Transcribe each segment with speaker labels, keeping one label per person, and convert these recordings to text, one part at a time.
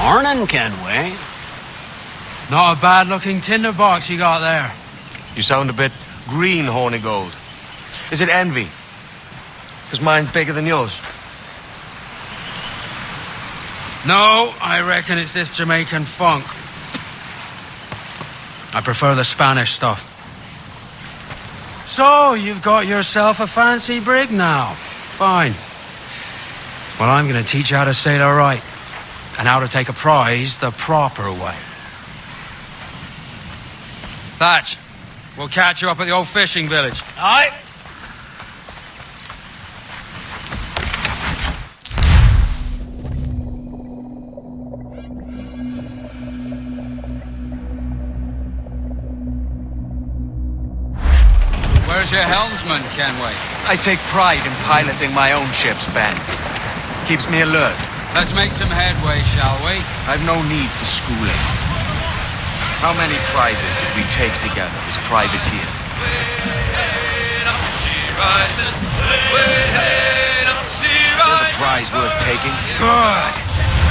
Speaker 1: Morning, Kenway.
Speaker 2: Not a bad-looking tinderbox you got there.
Speaker 3: You sound a bit green, horny gold. Is it envy? Because mine's bigger than yours.
Speaker 2: No, I reckon it's this Jamaican funk. I prefer the Spanish stuff. So, you've got yourself a fancy brig now. Fine. Well, I'm gonna teach you how to sail her right. And how to take a prize the proper way. Thatch, we'll catch you up at the old fishing village.
Speaker 1: Aye.
Speaker 2: Where's your helmsman, Kenway?
Speaker 3: I take pride in piloting my own ships, Ben. Keeps me alert.
Speaker 2: Let's make some headway, shall we?
Speaker 3: I've no need for schooling. How many prizes did we take together as privateers? There's a prize worth taking.
Speaker 2: Good.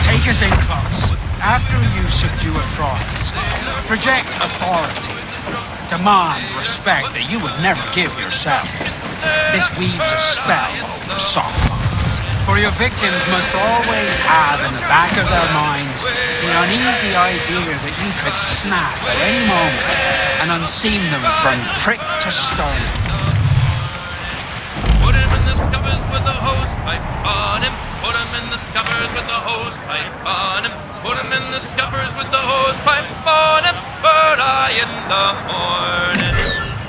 Speaker 2: Take us in close. After you subdue a prize, project authority. Demand respect that you would never give yourself. This weaves a spell over soft minds. For your victims must always have in the back of their minds the uneasy idea that you could snap at any moment and unseam them from prick to stern.
Speaker 4: Put him in the scuppers with the hose pipe on him. Put him in the scuppers with the hose pipe on him. Put him in the scuppers with the hose pipe on him. Bird eye in the morning.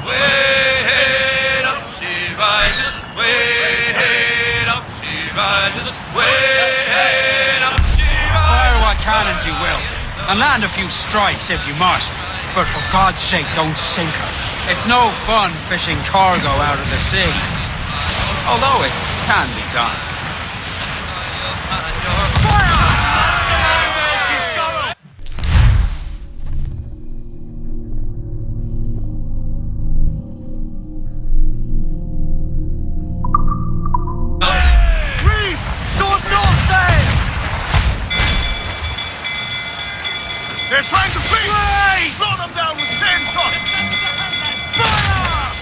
Speaker 4: Way up she rises. Way up she rises. Way up she rises.
Speaker 2: Fire what cannons you will, and land a few strikes if you must. But for God's sake, don't sink her. It's no fun fishing cargo out of the sea. Although it can be done.
Speaker 5: They're trying to flee! Raise! Slow them down with 10 shots! Fire!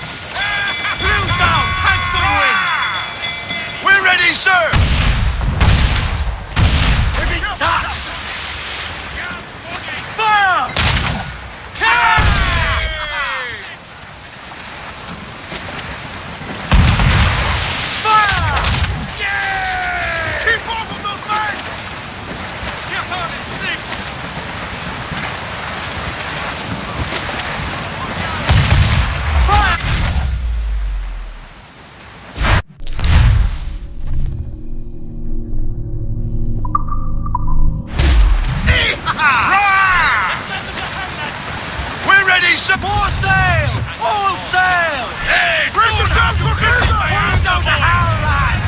Speaker 5: Blues down! Tanks on wing! We're ready, sir! Touch! Fire! Fire! Yeah! Keep off of those mines! Get on it, sneak! We're ready, sir! More sail! All sail! Hey, brace yourselves for clear! We're down to Howland!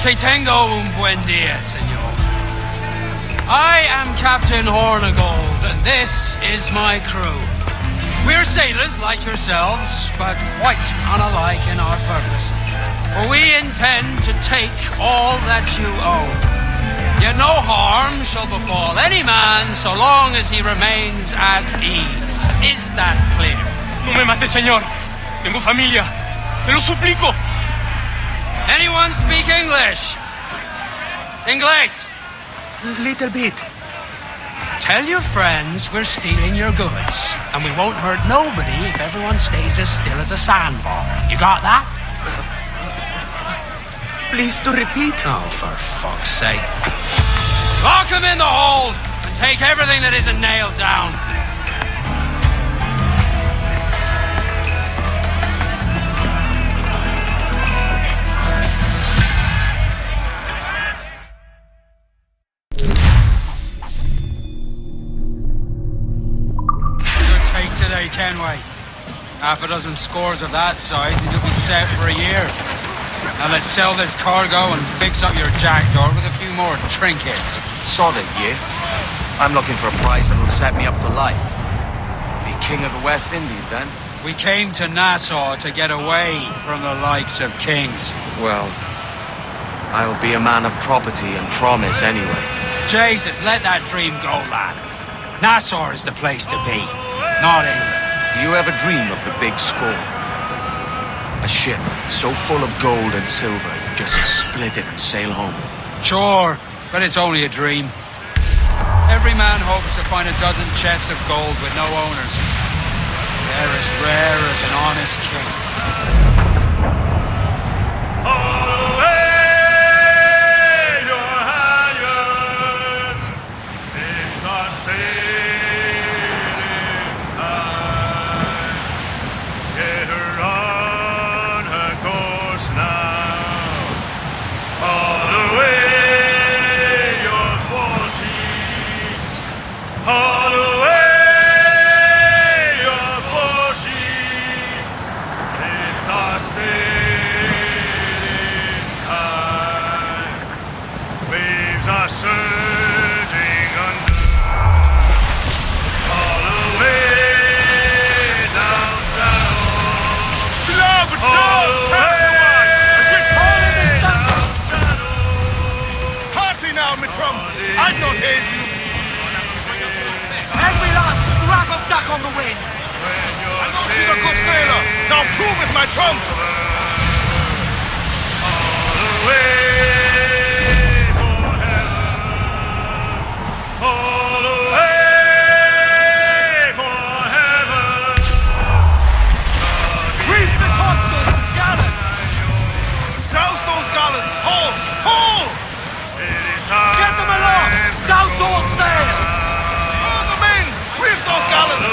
Speaker 2: Que tengo un buen día, señor. I am Captain Hornigold, and this is my crew. We're sailors like yourselves, but quite unalike in our purpose. For we intend to take all that you own. Yet no harm shall befall any man so long as he remains at ease. Is that clear?
Speaker 4: No me mate, señor. Tengo familia. Se lo suplico.
Speaker 2: Anyone speak English? English?
Speaker 5: Little bit.
Speaker 2: Tell your friends we're stealing your goods, and we won't hurt nobody if everyone stays as still as a sandbar. You got that?
Speaker 5: Please to repeat.
Speaker 2: Oh, for fuck's sake. Lock them in the hold, and take everything that isn't nailed down. Kenway. Half a dozen scores of that size and you'll be set for a year. Now let's sell this cargo and fix up your jackdaw with a few more trinkets.
Speaker 3: Sod it, yeah? I'm looking for a price that'll set me up for life. Be king of the West Indies, then?
Speaker 2: We came to Nassau to get away from the likes of kings.
Speaker 3: Well, I'll be a man of property and promise anyway.
Speaker 2: Jesus, let that dream go, lad. Nassau is the place to be, not England.
Speaker 3: Do you ever dream of the big score? A ship so full of gold and silver, you just split it and sail home.
Speaker 2: Sure, but it's only a dream. Every man hopes to find a dozen chests of gold with no owners. They're as rare as an honest king.
Speaker 5: I'd not haze you.
Speaker 1: Every last scrap of duck on the wind.
Speaker 5: I know she's a good sailor. Now prove it, my trumps.
Speaker 1: Grease the topsails and gallants.
Speaker 5: Douse those gallants. Haul! Haul!
Speaker 1: Get them aloft. Douse all sail.
Speaker 5: All the men! Reef those gallants!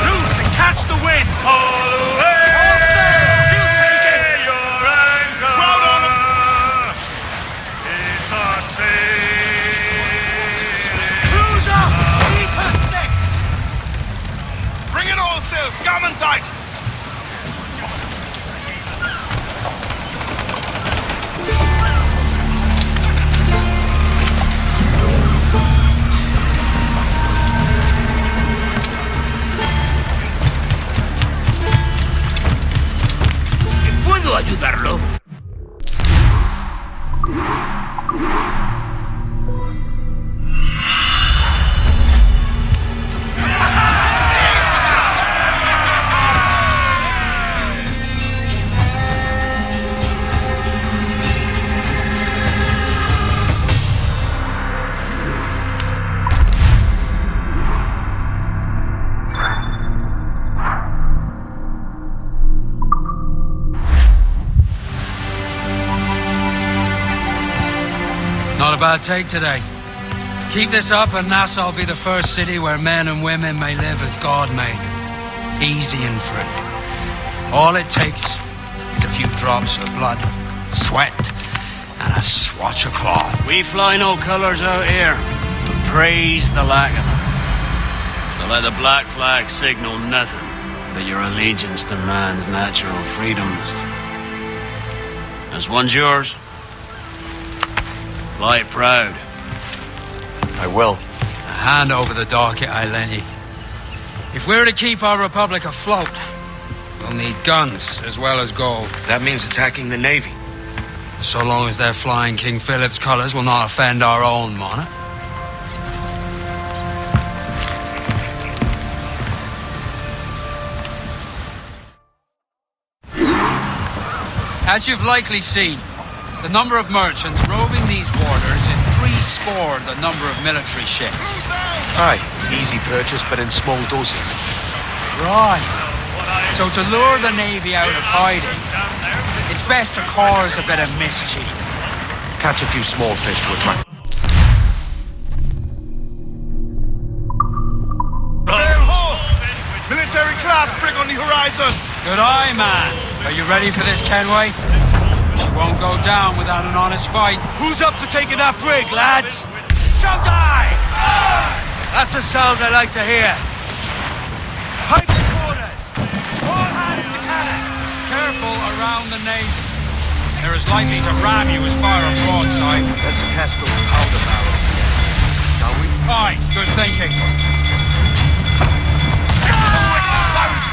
Speaker 1: Loose and catch the wind. All sails. You take it.
Speaker 5: Crowd on them!
Speaker 1: Cruise up. Eat her sticks.
Speaker 5: Bring it all sail! Gammon tight!
Speaker 1: ¿Puedo ayudarlo?
Speaker 2: Not a bad take today. Keep this up and Nassau will be the first city where men and women may live as God made them. Easy and free. All it takes is a few drops of blood, sweat, and a swatch of cloth.
Speaker 6: We fly no colours out here, but praise the lack of them. So let the black flag signal nothing but your allegiance to man's natural freedoms. This one's yours. Fly it proud.
Speaker 3: I will.
Speaker 2: Hand over the docket I lent you. If we're to keep our republic afloat, we'll need guns as well as gold.
Speaker 3: That means attacking the Navy.
Speaker 2: So long as they're flying King Philip's colours will not offend our own monarch. As you've likely seen, the number of merchants roving these waters is 70 the number of military ships.
Speaker 3: Aye, easy purchase, but in small doses.
Speaker 2: Right. So to lure the Navy out of hiding, it's best to cause a bit of mischief.
Speaker 3: Catch a few small fish to attract.
Speaker 5: Sail ho! Military class brig on the horizon!
Speaker 2: Good eye, man. Are you ready for this, Kenway? She won't go down without an honest fight.
Speaker 1: Who's up for taking that brig, lads? So die!
Speaker 3: That's a sound I like to hear.
Speaker 1: Pipe quarters! All hands to cannon!
Speaker 2: the Navy. They're as likely to ram you as fire a broadside.
Speaker 3: Let's test those powder barrels, shall we?
Speaker 2: Aye, good thinking.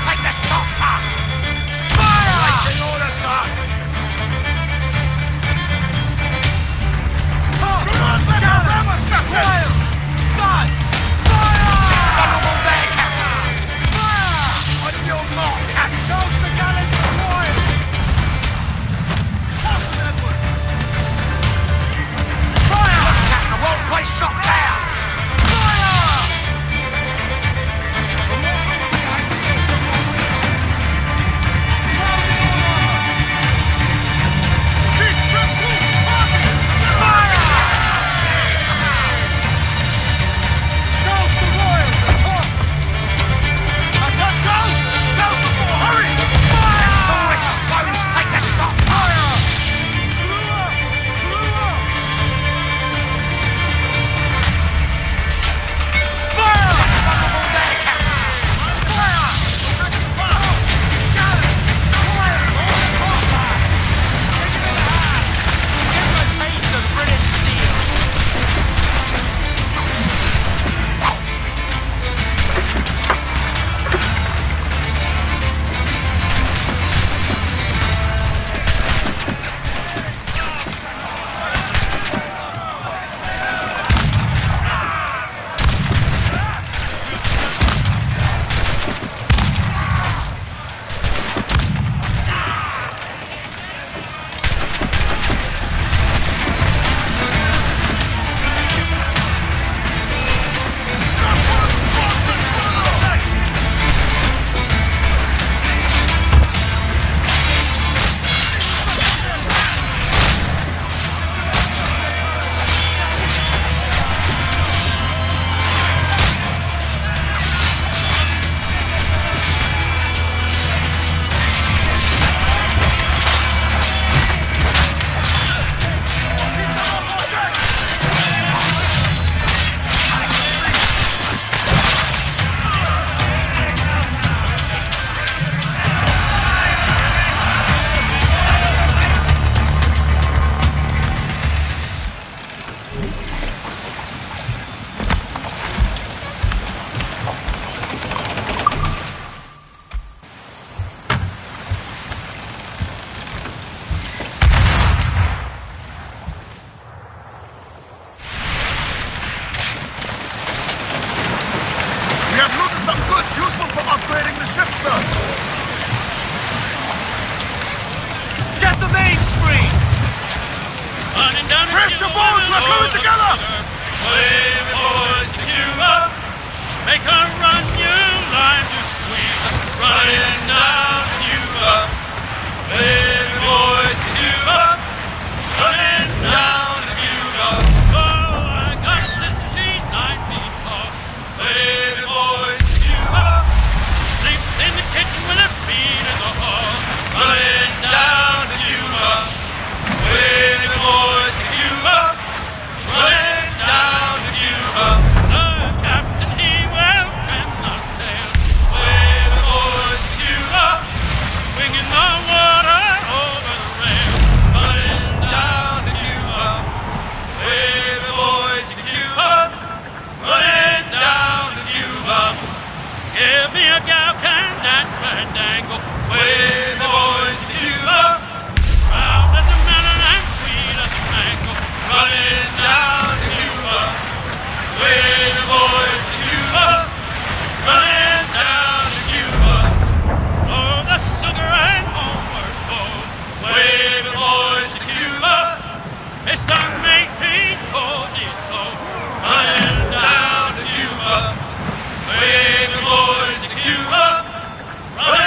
Speaker 5: Take the shot, sir! Fire! Waiting order, sir! Come on, let our ram us, Captain! Start! Fire! She's vulnerable there, Captain! Fire! On your mark, Captain! Toast the gallant deployed! Awesome, Edward! Fire! Look, Captain, well-placed shot there! Fire!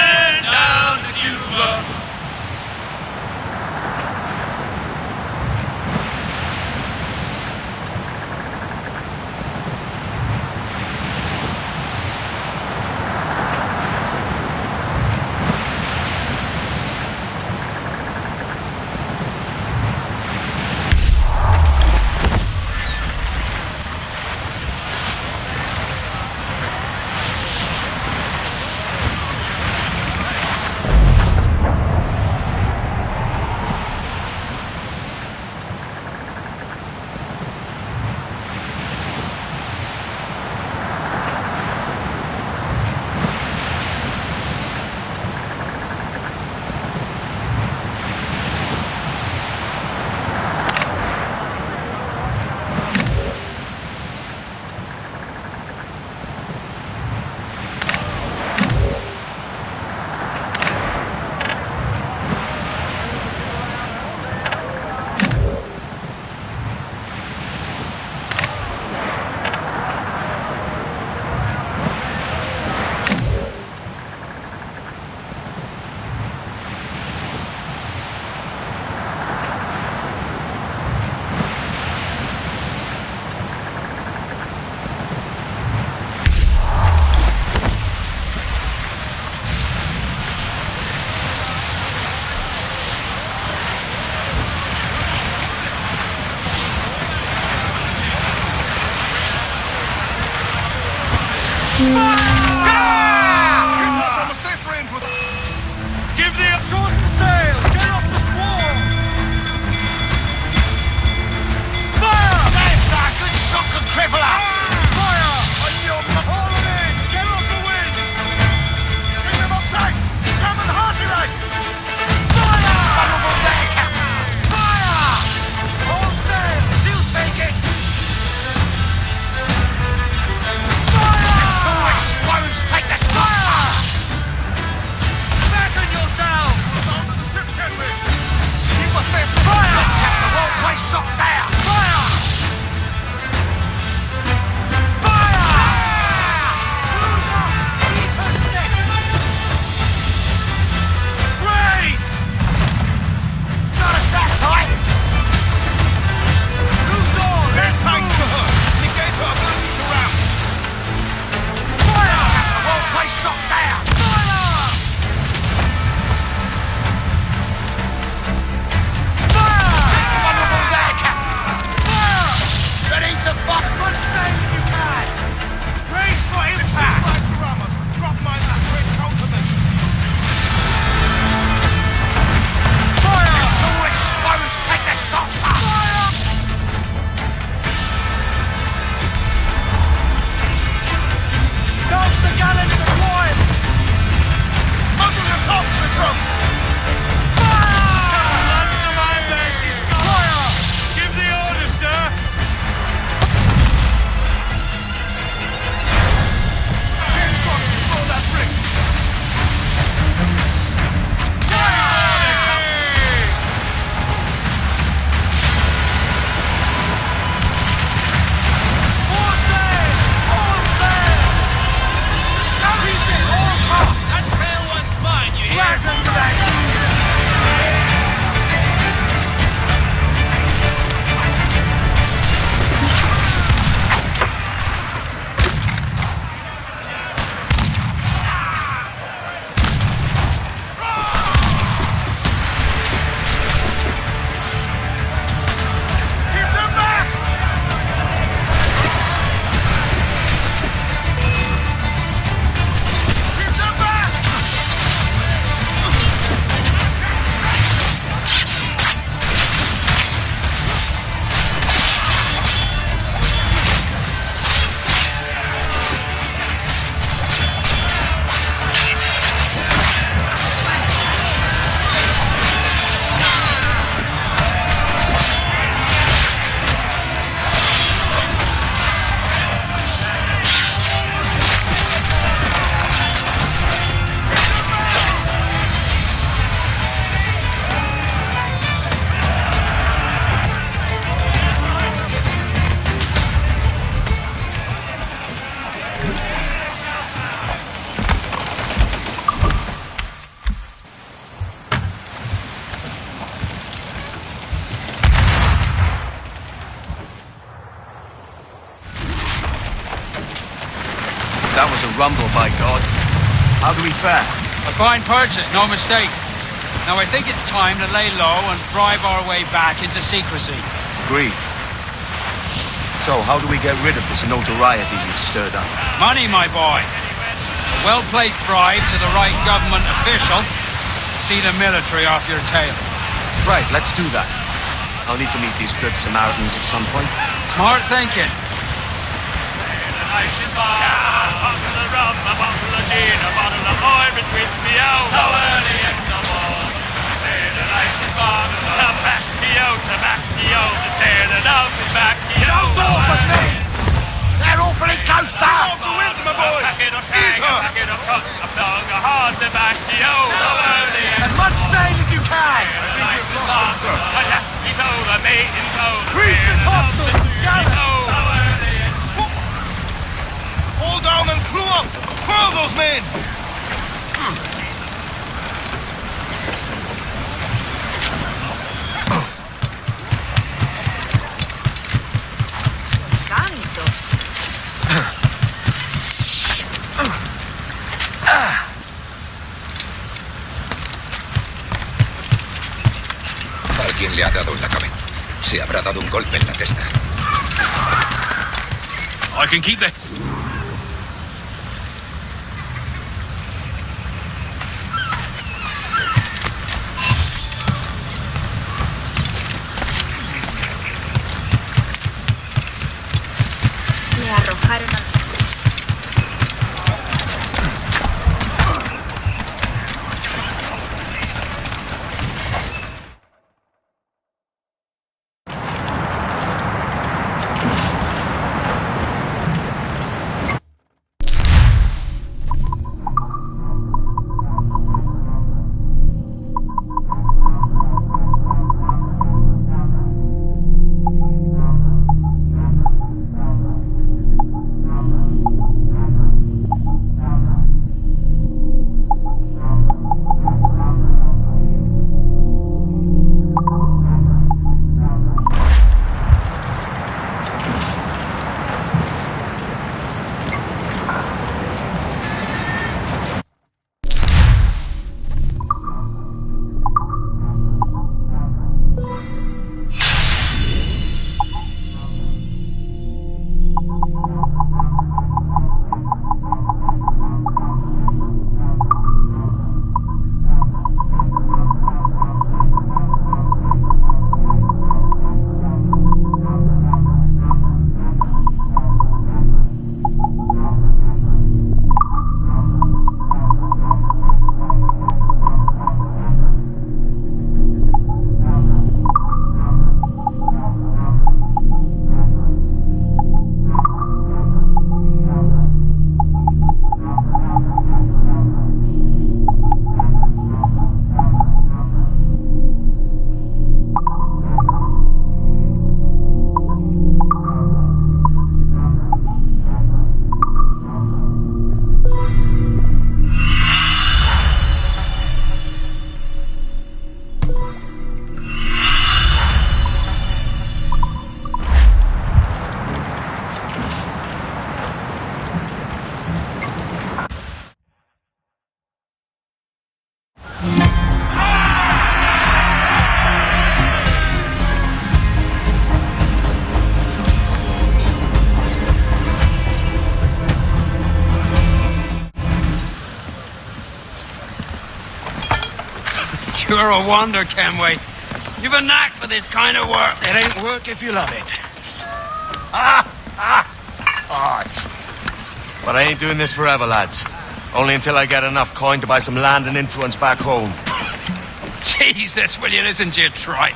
Speaker 4: Running down to Cuba.
Speaker 5: From a safe range with...
Speaker 1: Give the short sails! Get off the swarm! Fire!
Speaker 5: That's a good shock and crippler!
Speaker 1: Fire!
Speaker 5: On your...
Speaker 1: Haul them in! Get off the wind!
Speaker 5: Bring them up tight! Come and hearty like!
Speaker 1: Fire!
Speaker 5: Vulnerable there, Captain!
Speaker 1: Fire! All sails! You take it! Fire!
Speaker 5: All exposed! Take the fire!
Speaker 1: Batten yourselves!
Speaker 5: Onto the ship, Kenway! Keep us there! Fire! Captain, the whole place shot down!
Speaker 1: Fire! Fire! Cruise up! Eat her sticks! Raise!
Speaker 5: Not a sack tight!
Speaker 1: Loose all!
Speaker 5: Then thanks to her! Negate her ability to round!
Speaker 1: Fire!
Speaker 5: The whole place shot down!
Speaker 1: Fire! Fire!
Speaker 5: Vulnerable there, Captain!
Speaker 1: Fire!
Speaker 5: Ready to box!
Speaker 1: Much sail as you can! Raise for impact!
Speaker 5: Slice to ram us! Drop my lap! Quick countermeasure!
Speaker 1: Fire!
Speaker 5: All exposed! Take the shots up!
Speaker 1: Fire! Dogs the gallants deployed!
Speaker 5: Muzzle your tops, the troops!
Speaker 1: Fire! There she's gone! Fire! Give the order, sir!
Speaker 5: Chainsaw to throw that brick!
Speaker 1: All sail! All sail! Everything! All top!
Speaker 4: That trail one's mine, you hear?
Speaker 1: Drag them to that!
Speaker 5: Keep them back! Keep them back!
Speaker 3: That was a rumble, by God. How do we fare?
Speaker 2: A fine purchase, no mistake. Now I think it's time to lay low and bribe our way back into secrecy.
Speaker 3: Agreed. So, how do we get rid of this notoriety you've stirred up?
Speaker 2: Money, my boy. A well-placed bribe to the right government official. See the military off your tail.
Speaker 3: Right, let's do that. I'll need to meet these good Samaritans at some point.
Speaker 2: Smart thinking.
Speaker 1: A bottle of rum, a bottle of gin, a bottle of oil between me out. So early in the morning, say the night is gone. Tobacco, to say the love is back.
Speaker 5: Those open men! They're awfully close, sir! Off the wind, my boys! Ease her!
Speaker 1: As much sail as you can! Grease the topsails and gallants!
Speaker 5: Hold down and clew up! Furl those men!
Speaker 7: Alguien le ha dado en la cabeza. Se habrá dado un golpe en la testa.
Speaker 1: I can keep it.
Speaker 2: You're a wonder, Kenway. You've a knack for this kind of work.
Speaker 3: It ain't work if you love it.
Speaker 2: It's harsh.
Speaker 3: But I ain't doing this forever, lads. Only until I get enough coin to buy some land and influence back home.
Speaker 2: Jesus, will you listen to your tripe?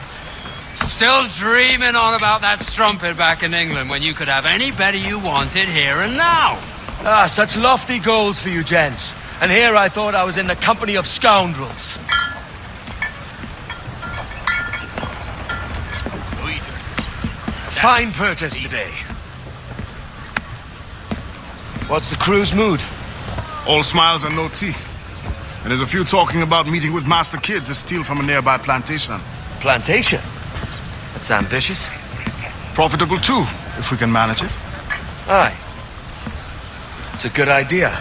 Speaker 2: Still dreaming on about that strumpet back in England when you could have any better you wanted here and now.
Speaker 3: Ah, such lofty goals for you gents. And here I thought I was in the company of scoundrels. Fine purchase today. What's the crew's mood?
Speaker 5: All smiles and no teeth. And there's a few talking about meeting with Master Kid to steal from a nearby plantation.
Speaker 3: Plantation? That's ambitious.
Speaker 5: Profitable too, if we can manage it.
Speaker 3: Aye. It's a good idea.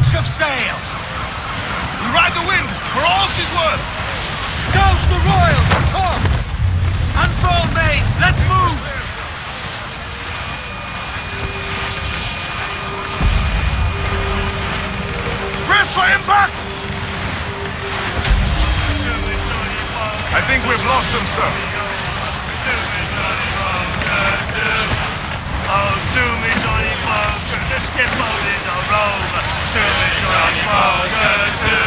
Speaker 5: Of sail! We ride the wind for all she's worth!
Speaker 2: Douse the royals! Toss! Unfurl mains! Let's move!
Speaker 5: Brace for impact! I think we've lost them, sir.
Speaker 1: Oh, do me, Johnny Poker, the skip boat is a rover. Do me, Johnny Poker, do.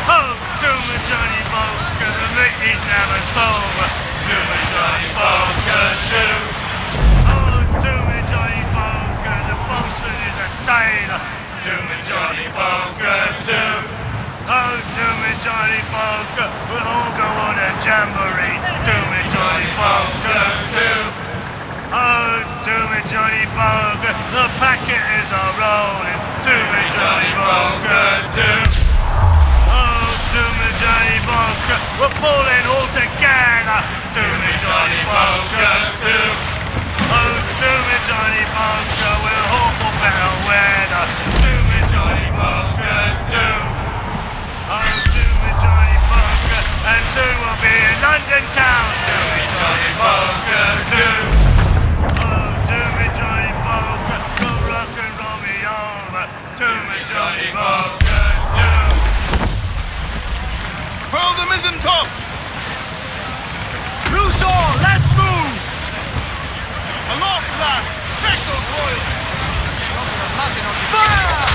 Speaker 1: Oh, do me, Johnny Poker, the Mickey's never sober. Do me, Johnny Poker, do. Oh, do me, Johnny Poker, the bosun is a tailor. Do me, Johnny Poker, do. Oh, do me, Johnny Poker, we'll all go on a jamboree. Do me, Johnny Poker, do. Oh, do me, Johnny Boger, the packet is a-rolling. Do me, Johnny Boger, do. Oh, do me, Johnny Boger, we're pulling all together. Do me, Johnny Boger, do. Oh, do me, Johnny Boger, we'll hope for better weather. Do me, Johnny Boger, do. Oh, do me, Johnny Boger, and soon we'll be in London town. Do me, Johnny Boger, do. Johnny Boger, go rock and roll me over. Do me, Johnny Boger, do.
Speaker 5: Furl the mizzen tops!
Speaker 2: Loose all, let's move!
Speaker 5: Aloft, lads! Check those royals!
Speaker 2: Fire!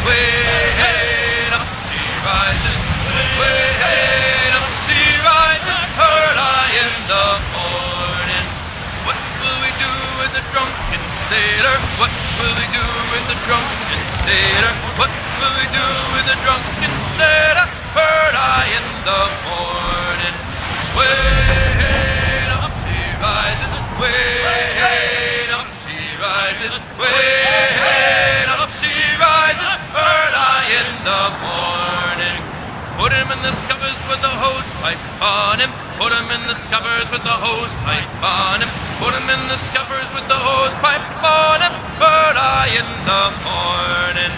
Speaker 4: way up she rises, way up she rises, early in the morning. What will we do with the drunken sailor? What will we do with the drunken sailor? What will we do with the drunken sailor? Early in the morning. Way up she rises, way up she rises, way up she rises, early in the morning. Put him in the scuppers with the hose pipe on him. Put him in the scuppers with the hose pipe on him. Put him in the scuppers with the hose pipe on him. Early in the morning.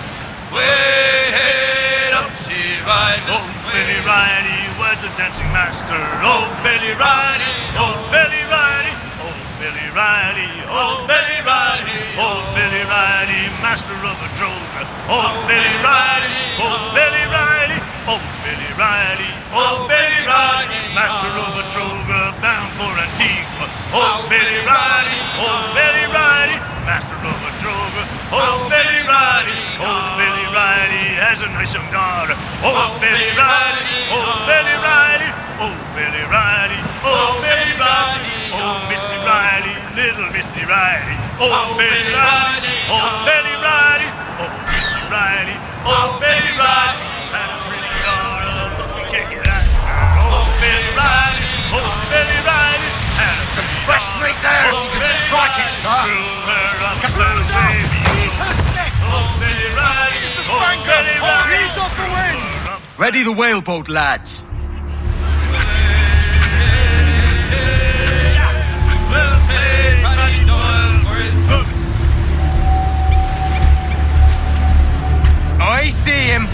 Speaker 4: Way up she rises.
Speaker 1: Oh, Billy Riley was a dancing master. Oh, Billy Riley, oh, Billy Riley, oh, Billy Riley, oh, Billy Riley, oh, Billy Riley, master of a droga. Oh, Billy Riley, oh, Billy Riley, oh, Billy Riley, oh, Billy Riley, master of a droga bound for Antigua. Oh, Billy Riley, oh, Billy Riley, master of a droga. Oh, Billy Riley, oh, Billy Riley has a nice young daughter. Oh, Billy Riley, oh, Billy Riley, oh, Billy Riley, oh, Billy Riley, oh, Missy Riley, little Missy Riley. Oh, Billy Riley, oh, Billy Riley, oh, Missy Riley, oh, Billy Riley, had a pretty daughter, but we can't get at her. Oh, Billy Riley, oh, Billy Riley, had a pretty
Speaker 5: Fresh right there, if you could strike it, sir.
Speaker 1: Screw her up, let her baby. Oh, Billy Riley, oh, Billy Riley,
Speaker 5: He's off the wind.
Speaker 3: Ready the whaleboat, lads.
Speaker 2: I see him.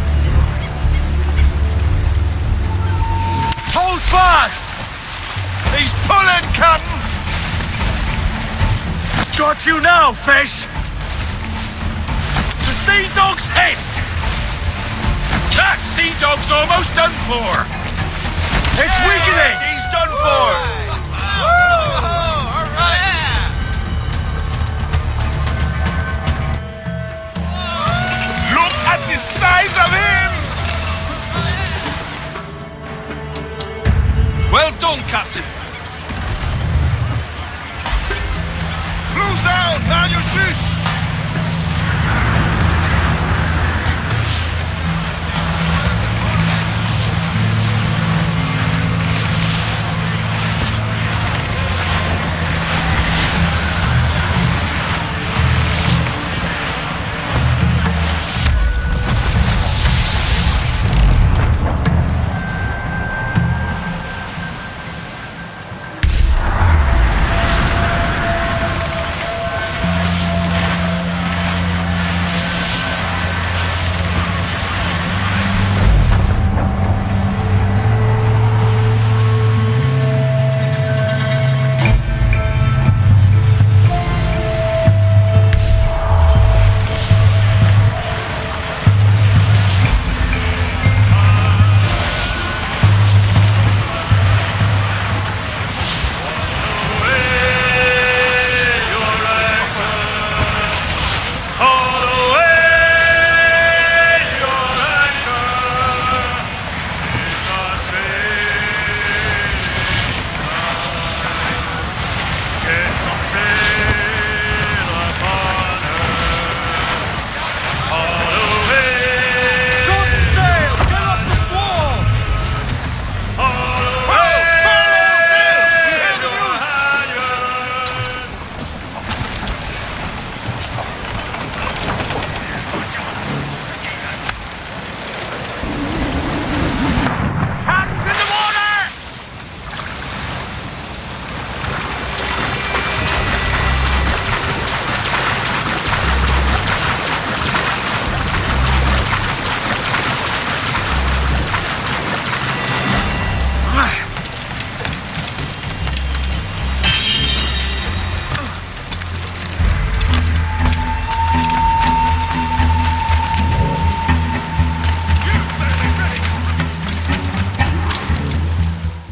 Speaker 5: Hold fast! He's pulling, Captain!
Speaker 6: Got you now, fish! The sea dog's hit! That sea dog's almost done for! It's weakening!
Speaker 5: He's done for! Look at the size of him!
Speaker 6: Well done, Captain.
Speaker 5: Close down! Man your shoots!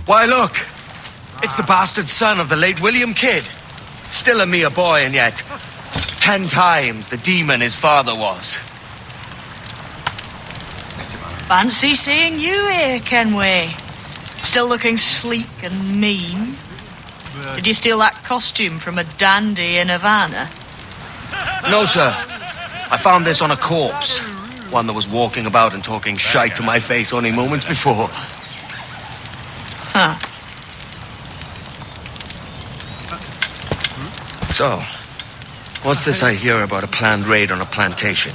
Speaker 3: Why, look. It's the bastard son of the late William Kidd. Still a mere boy, and yet 10 times the demon his father was.
Speaker 8: Fancy seeing you here, Kenway. Still looking sleek and mean. Did you steal that costume from a dandy in Havana?
Speaker 3: No, sir. I found this on a corpse. One that was walking about and talking shite to my face only moments before.
Speaker 8: Huh.
Speaker 3: So, what's this I hear about a planned raid on a plantation?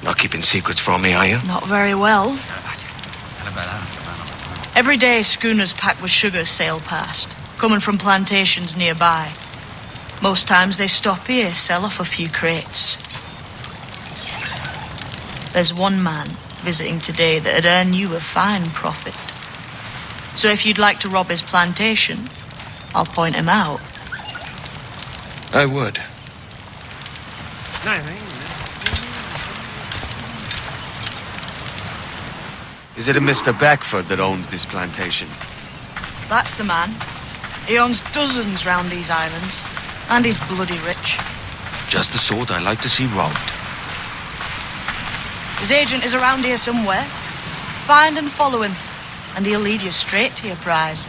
Speaker 3: Not keeping secrets from me, are you?
Speaker 8: Not very well. Every day, schooners packed with sugar sail past, coming from plantations nearby. Most times they stop here, sell off a few crates. There's one man visiting today that'd earn you a fine profit. So if you'd like to rob his plantation, I'll point him out.
Speaker 3: I would. Is it a Mr. Beckford that owns this plantation?
Speaker 8: That's the man. He owns dozens round these islands, and he's bloody rich.
Speaker 3: Just the sort I like to see robbed.
Speaker 8: His agent is around here somewhere. Find and follow him, and he'll lead you straight to your prize.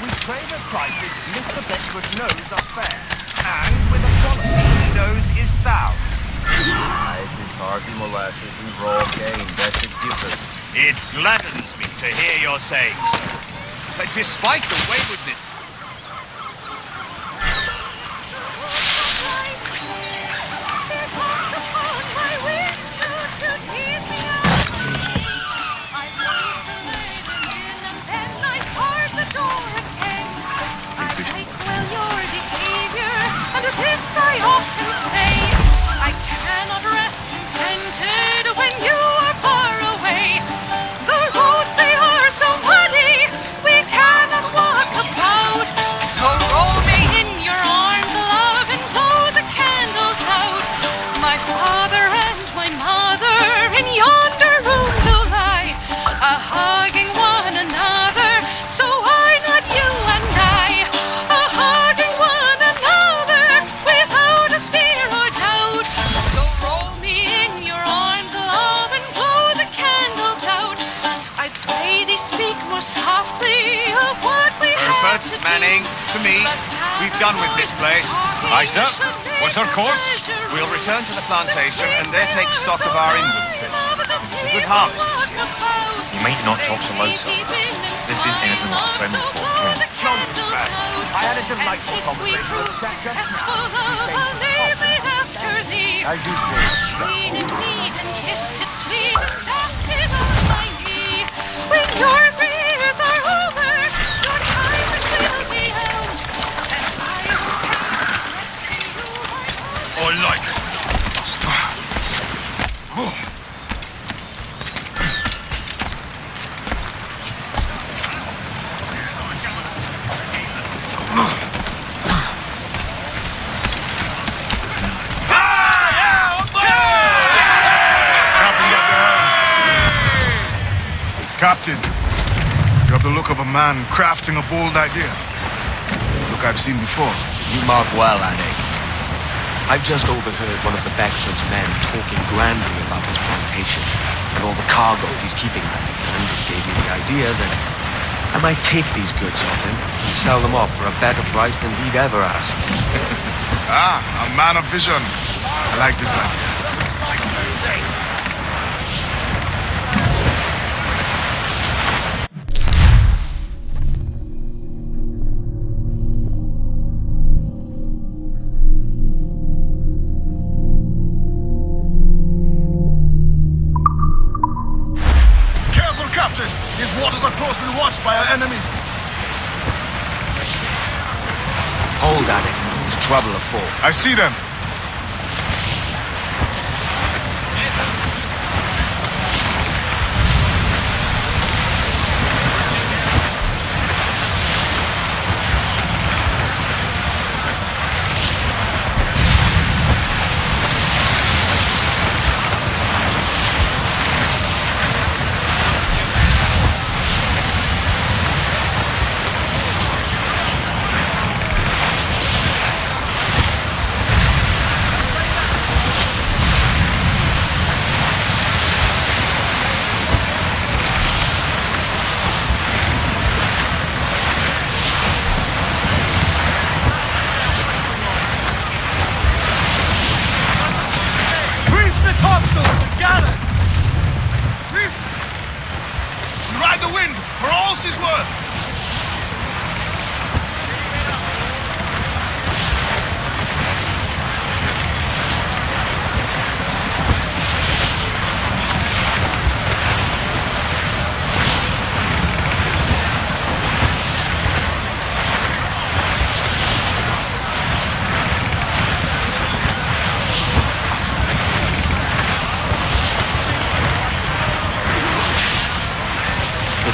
Speaker 5: We trade at prices Mr. Beckford knows are fair, and with a quality he knows is sound.
Speaker 9: This is hardly molasses and raw game. That's the difference.
Speaker 5: It gladdens me to hear your saying so. But despite the waywardness... Manning, to me, we've done with this place.
Speaker 9: Aye, sir. What's our course?
Speaker 5: We'll return to the plantation and there take stock of our inventory. It's a good harvest this year.
Speaker 9: You might not talk so loud, sir. This isn't anything like a friendly folk can.
Speaker 5: Nonsense, man. I had a delightful conversation with the sector. As you
Speaker 10: When your fears are over, your time will be out.
Speaker 9: I like it.
Speaker 5: Captain, you have the look of a man crafting a bold idea. Look I've seen before.
Speaker 3: You mark well, Annie. I've just overheard one of the Beckford's men talking grandly about his plantation and all the cargo he's keeping there, and it gave me the idea that I might take these goods off him and sell them off for a better price than he'd ever ask.
Speaker 5: A man of vision. I like this idea.
Speaker 3: Hold at it. There's trouble afoot.
Speaker 5: I see them.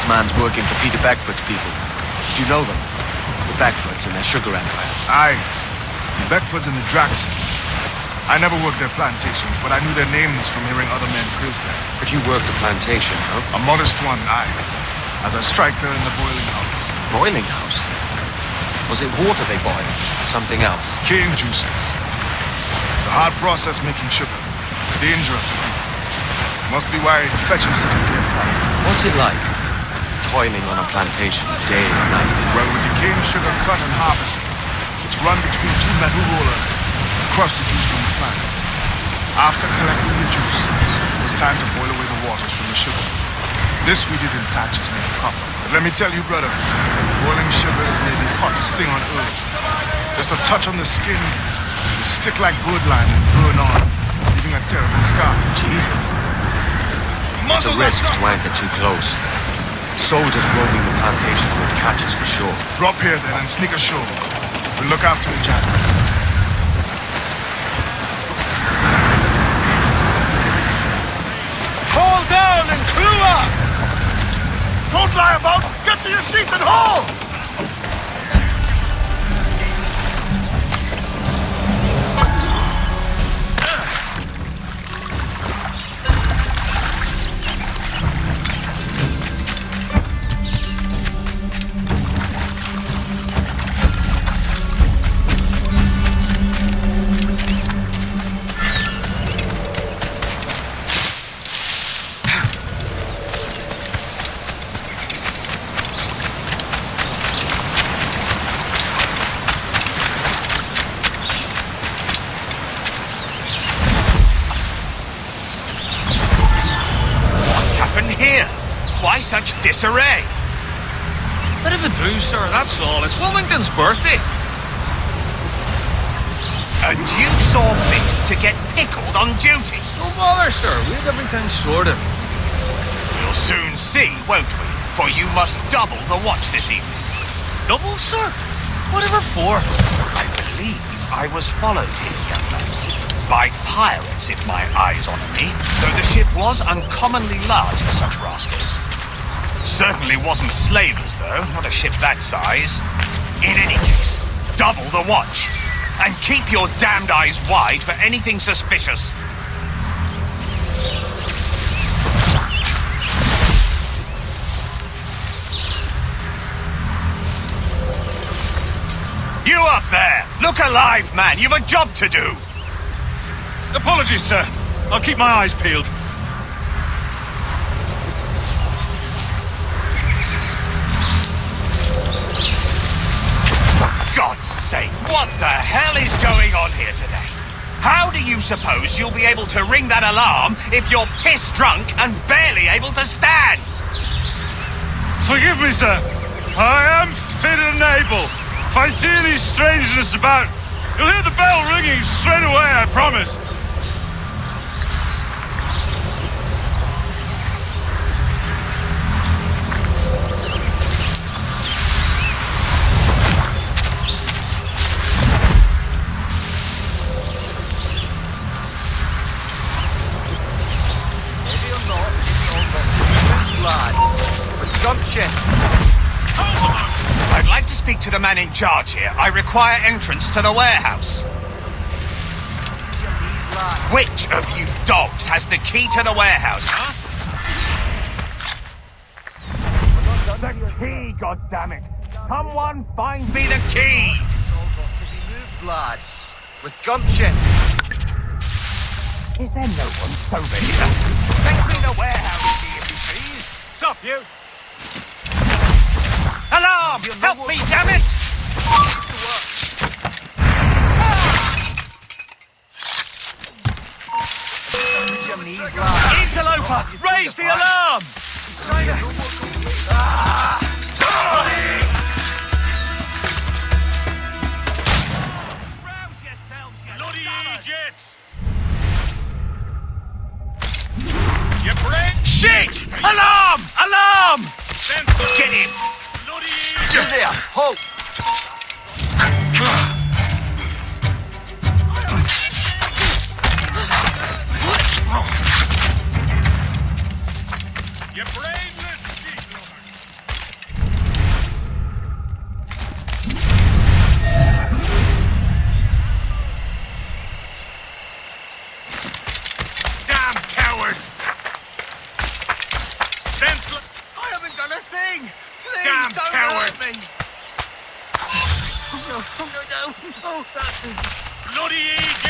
Speaker 3: This man's working for Peter Beckford's people. Do you know them? The Beckfords and their sugar empire.
Speaker 5: Aye. The Beckfords and the Draxes. I never worked their plantations, but I knew their names from hearing other men praise them.
Speaker 3: But you worked the plantation, huh?
Speaker 5: A modest one, aye. As a striker in the boiling house.
Speaker 3: Boiling house? Was it water they boiled? Or something else?
Speaker 5: Cane juices. The hard process making sugar. Dangerous. Must be why it fetches such a dear price.
Speaker 3: What's it like? Toiling on a plantation day and night?
Speaker 5: Well, with the cane sugar cut and harvested, it's run between two metal rollers. Crush the juice from the plant. After collecting the juice, it was time to boil away the waters from the sugar. This we did in tatches made of copper. But let me tell you, brother, boiling sugar is nearly the hottest thing on earth. Just a touch on the skin, it stick like bloodline and burn on, leaving a terrible scar.
Speaker 3: Jesus. It's a risk to anchor too close. Soldiers roving the plantation would catch us for sure.
Speaker 5: Drop here then and sneak ashore. We'll look after the jackals.
Speaker 1: Haul down and clew up!
Speaker 5: Don't lie about! Get to your seats and haul!
Speaker 1: Why such disarray?
Speaker 6: Bit of a do, sir, that's all. It's Wilmington's birthday.
Speaker 1: And you saw fit to get pickled on duty?
Speaker 6: No bother, sir. We have everything sorted.
Speaker 1: We'll soon see, won't we? For you must double the watch this evening.
Speaker 6: Double, sir? Whatever for?
Speaker 1: I believe I was followed here, young man. By pirates, if my eyes honour me, though the ship was uncommonly large for such rascals. Certainly wasn't slavers, though, not a ship that size. In any case, double the watch, and keep your damned eyes wide for anything suspicious. You up there! Look alive, man! You've a job to do!
Speaker 11: Apologies, sir. I'll keep my eyes peeled.
Speaker 1: For God's sake, what the hell is going on here today? How do you suppose you'll be able to ring that alarm if you're piss drunk and barely able to stand?
Speaker 11: Forgive me, sir. I am fit and able. If I see any strangeness about, you'll hear the bell ringing straight away, I promise.
Speaker 1: I'd like to speak to the man in charge here. I require entrance to the warehouse. Which of you dogs has the key to the warehouse, huh? The key, goddammit! Someone find me the key!
Speaker 9: Lads, with gumption.
Speaker 1: Is there no one sober here? Take me the warehouse key, if you please. Stop you! Alarm! Help me, damn it! Interloper! Raise the alarm! Rouse yourselves, you bloody idiots! You bring... Shit! Alarm! Alarm! Get him!
Speaker 9: You there, halt!
Speaker 1: You brainless sheep!
Speaker 11: Oh, that's bloody easy!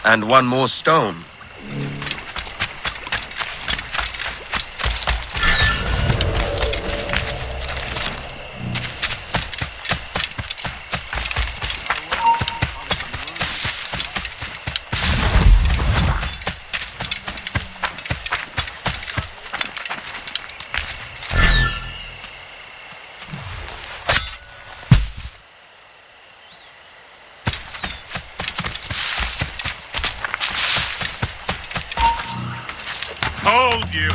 Speaker 3: And one more stone.
Speaker 11: Hold you!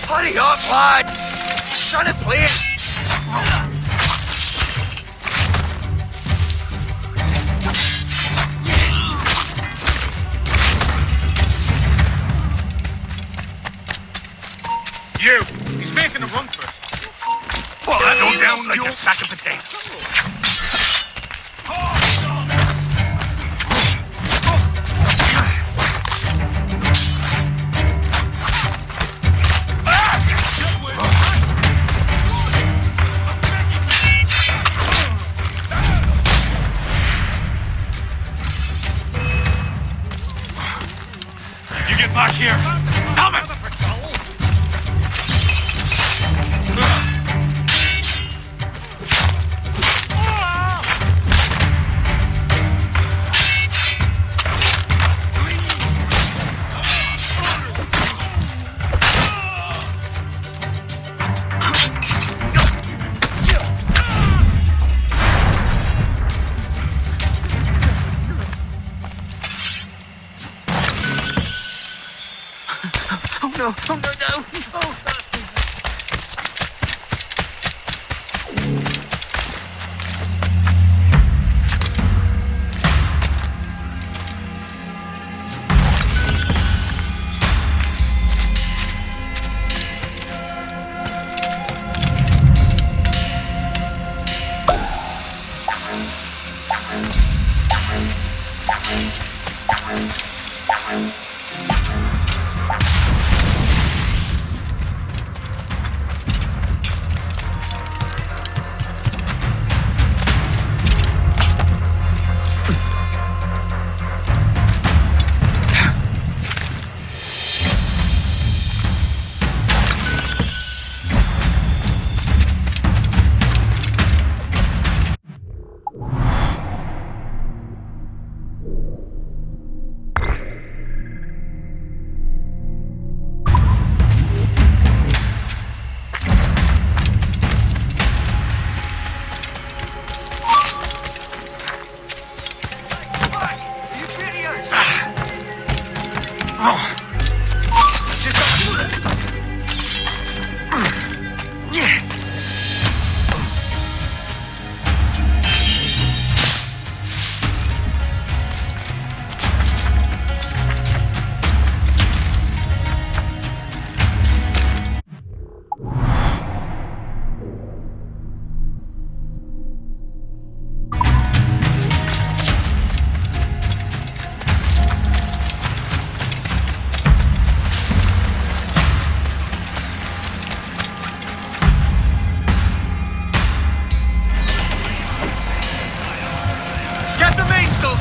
Speaker 3: Hurry up, lads! Trying to play it!
Speaker 1: sack of potatoes.
Speaker 11: You get back here! Helmet!
Speaker 5: No, no, no, no.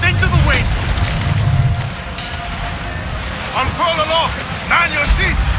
Speaker 1: Into the wind!
Speaker 5: Unfurl aloft! Man your sheets!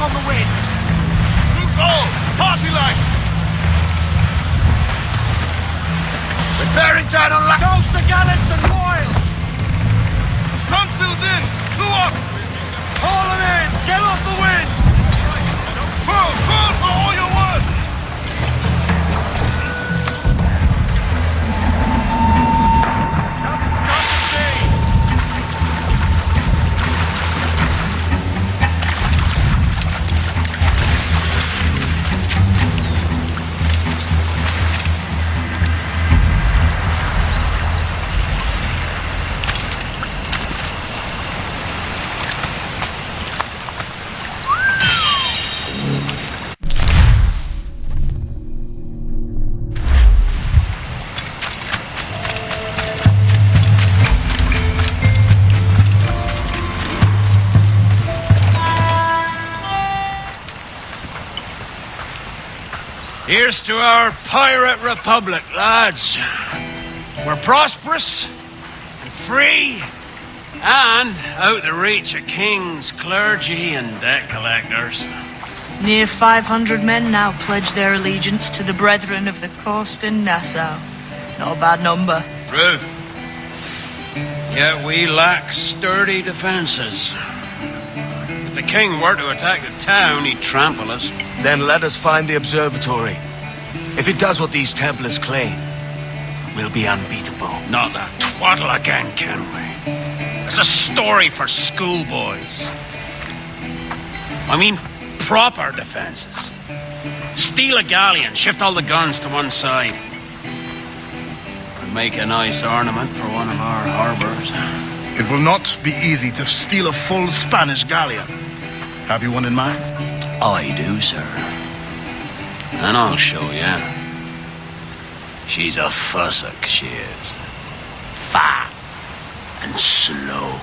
Speaker 1: on the wind.
Speaker 5: Loose all! Party line! Repairing down on
Speaker 1: Toast the gallants and royals!
Speaker 5: Stunsails in! Blew up!
Speaker 1: Haul them in! Get off the wind!
Speaker 5: Full for all your work!
Speaker 6: Here's to our pirate republic, lads. We're prosperous and free and out the reach of kings, clergy, and debt collectors.
Speaker 8: Near 500 men now pledge their allegiance to the Brethren of the Coast in Nassau. Not a bad number.
Speaker 6: Ruth. Yet we lack sturdy defenses. If the king were to attack the town, he'd trample us.
Speaker 3: Then let us find the observatory. If it does what these Templars claim, we'll be unbeatable.
Speaker 6: Not that twaddle again, Kenway. It's a story for schoolboys. I mean, proper defenses. Steal a galleon, shift all the guns to one side. And make a nice ornament for one of our harbors.
Speaker 5: It will not be easy to steal a full Spanish galleon. Have you one in mind?
Speaker 6: I do, sir. And I'll show you. She's a fussock, she is. Fat and slow.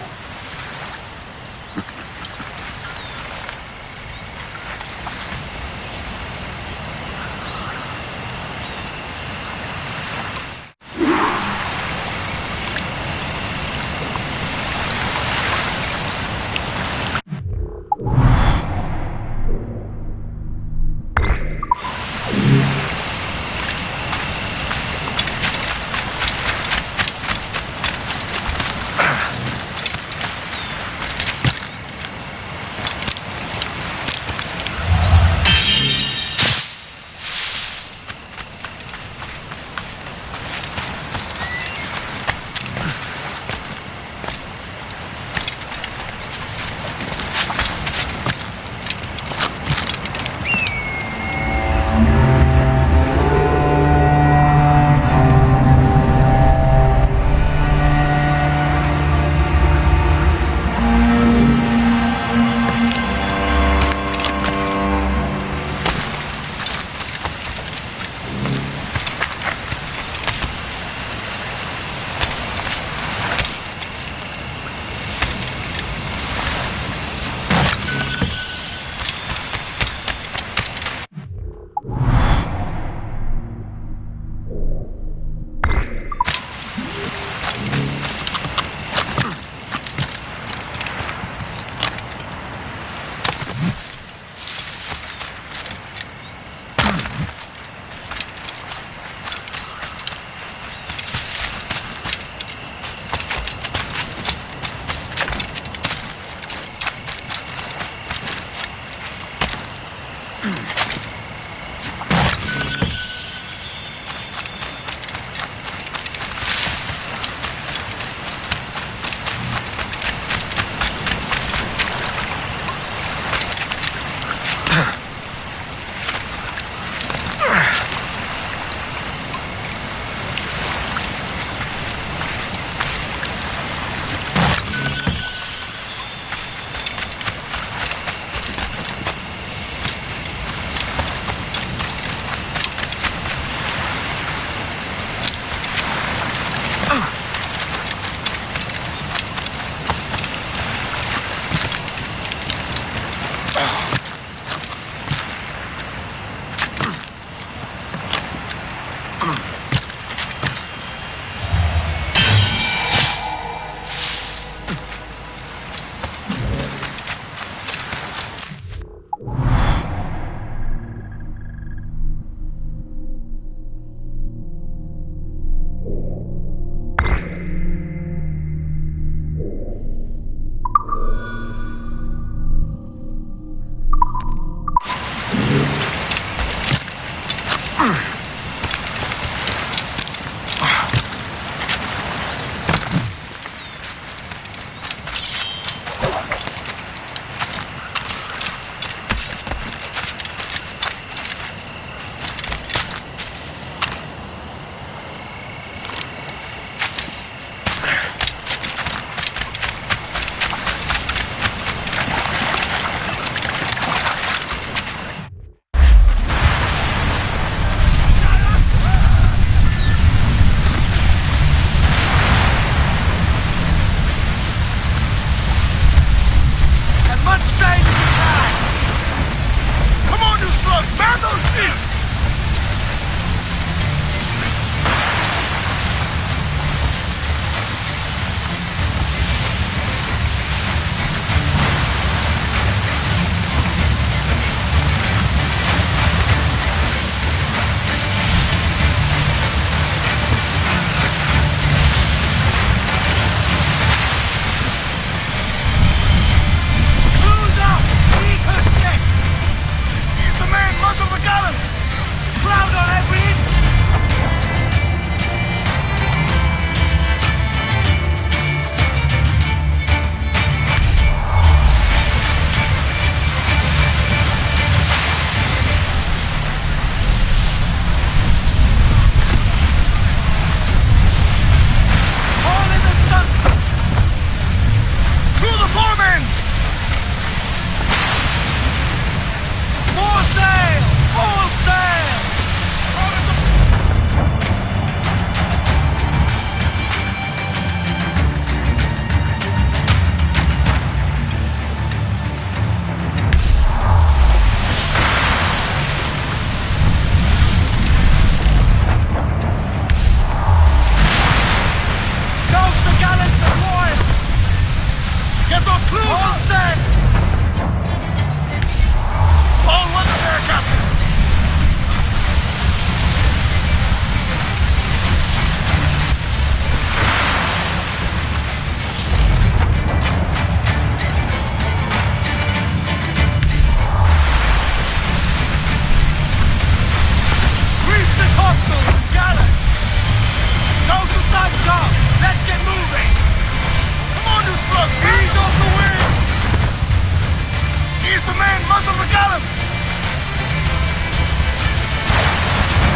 Speaker 5: Muzzle the gallants!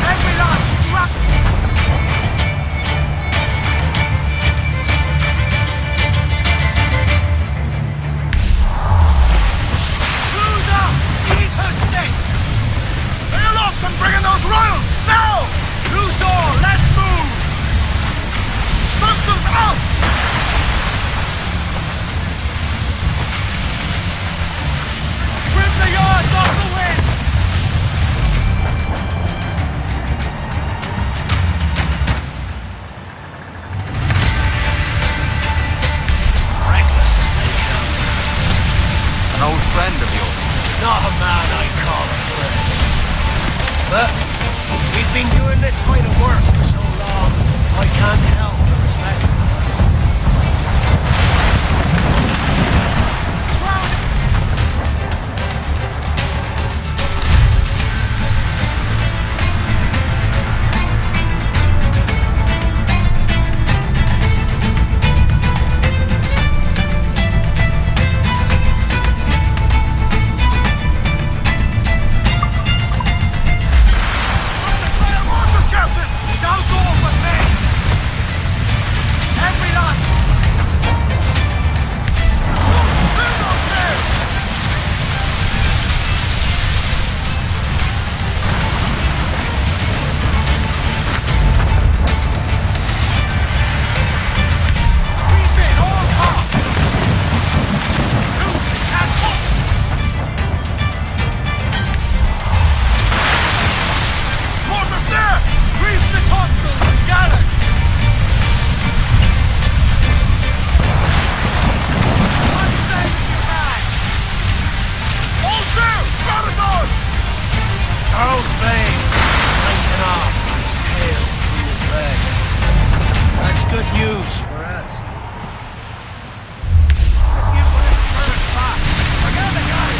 Speaker 5: Every last strap!
Speaker 1: Loser! Eat her sticks!
Speaker 5: Sail off and bring in those royals! Now!
Speaker 1: Loose all! Let's move!
Speaker 5: Stunsails out!
Speaker 1: Trim the yards off the wind!
Speaker 6: Reckless as they come.
Speaker 3: An old friend of yours.
Speaker 6: Not a man I call a friend. But we've been doing this kind of work for so long, I can't help but respect him.
Speaker 5: Horses, Captain!
Speaker 1: Douse all but me!
Speaker 5: Every last... Build those sails!
Speaker 1: Reef it all top! Loose! Catch up!
Speaker 5: Quarters there!
Speaker 1: Reef the topsails and gallants! Unsail as you can!
Speaker 5: All sail! Radagon!
Speaker 6: Carl's Bane slinking off with his tail between his legs. That's good news for us.
Speaker 1: You will turn back! Forget the guy!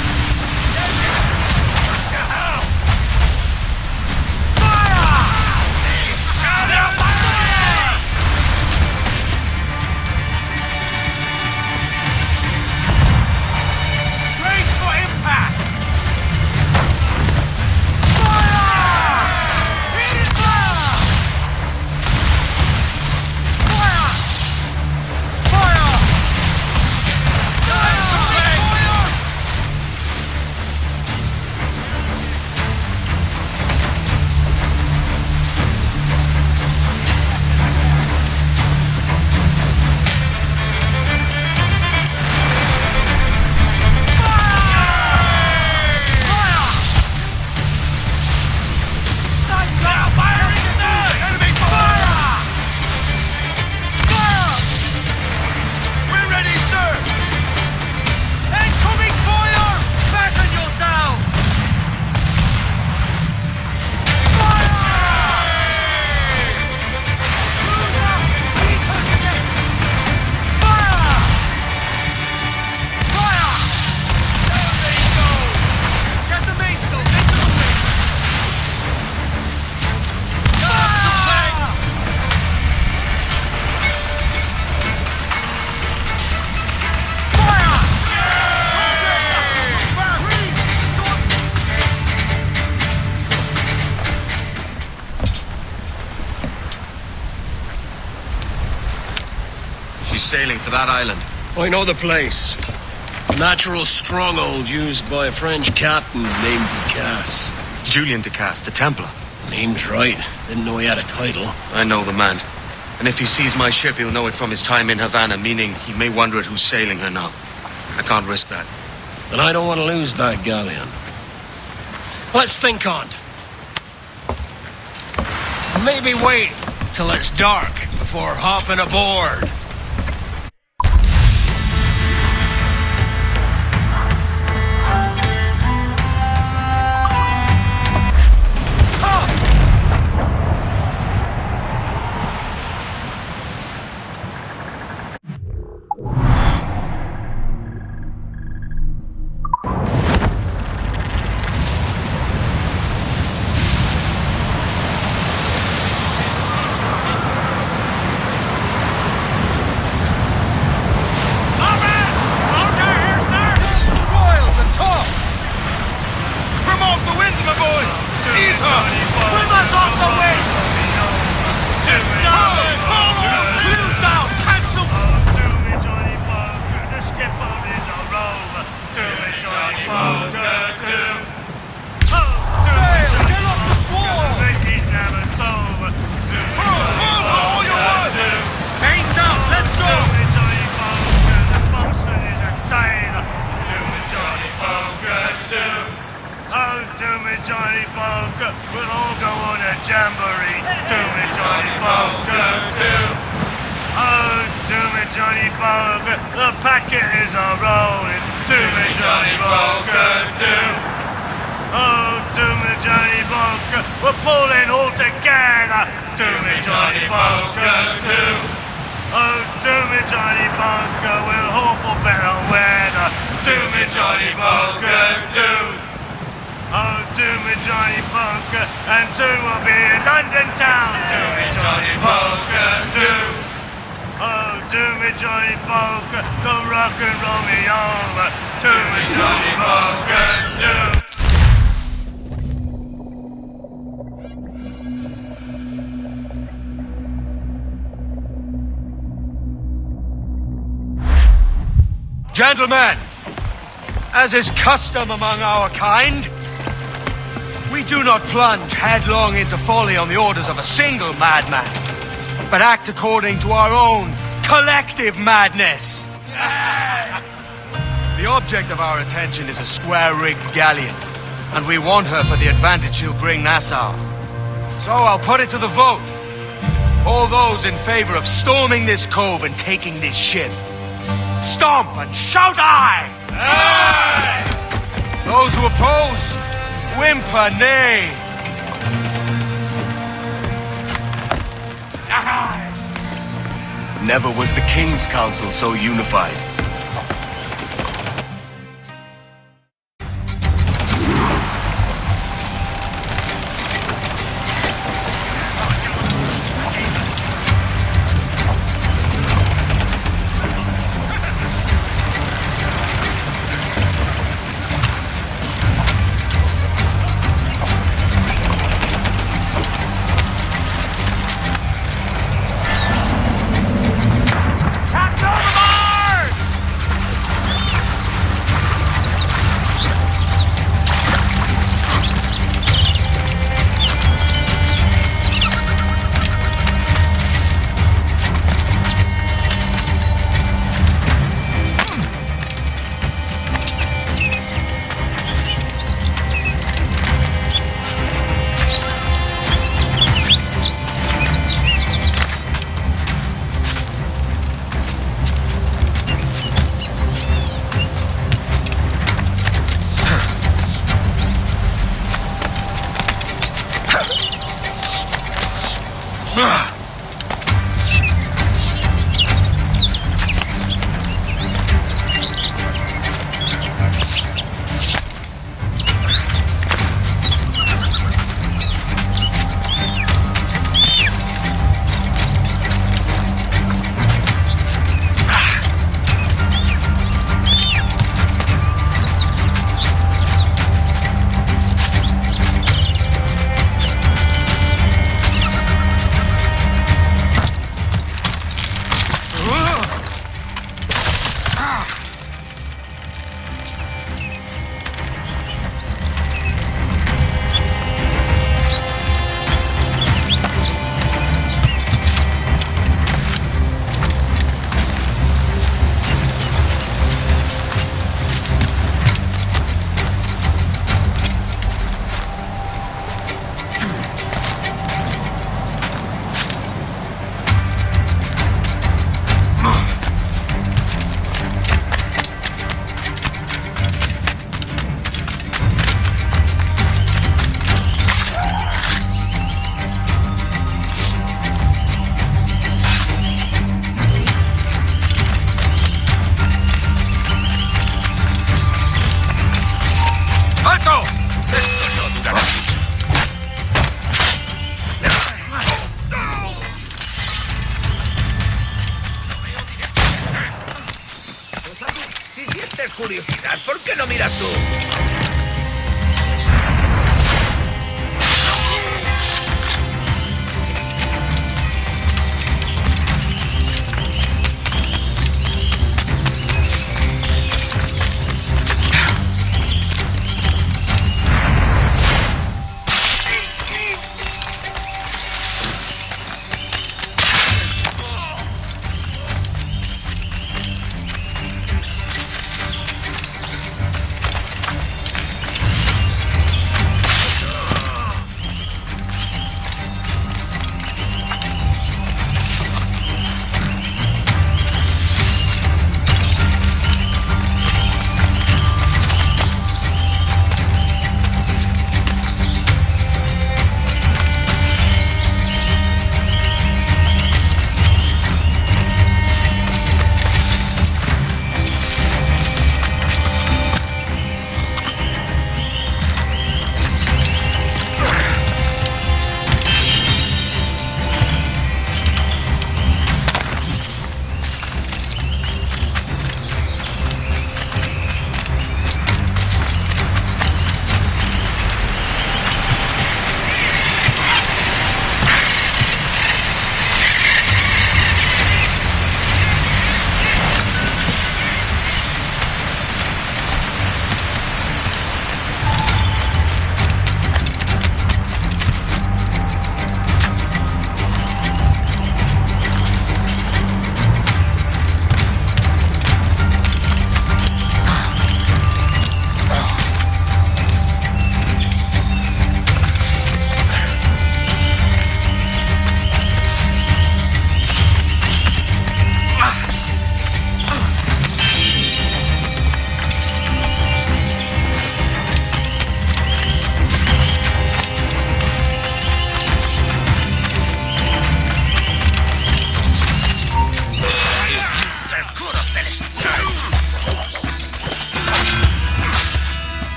Speaker 1: Brace for impact! Fire! Hit fire! Fire! Fire! Fire!
Speaker 5: We're ready, sir!
Speaker 1: Incoming fire! Fasten yourselves! Loser! Eat her sticks! Fire! Fire! There they go! Get the mainsail into the wind! Fire! Fire!
Speaker 3: She's sailing for that island.
Speaker 6: I know the place. A natural stronghold used by a French captain named Ducasse.
Speaker 3: Julian Ducasse, the Templar.
Speaker 6: Name's right. Didn't know he had a title.
Speaker 3: I know the man. And if he sees my ship, he'll know it from his time in Havana, meaning he may wonder at who's sailing her now. I can't risk that.
Speaker 6: Then I don't want to lose that galleon. Let's think on it. Maybe wait till it's dark before hopping aboard.
Speaker 1: to me Johnny Poker, we'll all go on a jamboree. To me Johnny Poker, do. Oh, to me Johnny Poker, the packet is a rolling. To me Johnny Poker, do. Oh, to me Johnny Poker, we're pulling all together. To me Johnny Poker, do. Oh, to me Johnny Poker, we'll hope for better weather. To me Johnny Poker, do. Oh, to me Johnny Poker, and soon we'll be in London town. To me Johnny Poker, do. Oh, to me Johnny Poker, come rock and roll me over. To me Johnny Poker, do.
Speaker 3: Gentlemen, as is custom among our kind, we do not plunge headlong into folly on the orders of a single madman, but act according to our own collective madness. The object of our attention is a square-rigged galleon, and we want her for the advantage she'll bring Nassau. So I'll put it to the vote. All those in favor of storming this cove and taking this ship, stomp and shout aye! Aye! Those who oppose, whimper nay! Aye! Never was the King's Council so unified.
Speaker 7: curiosidad, ¿por qué no miras tú?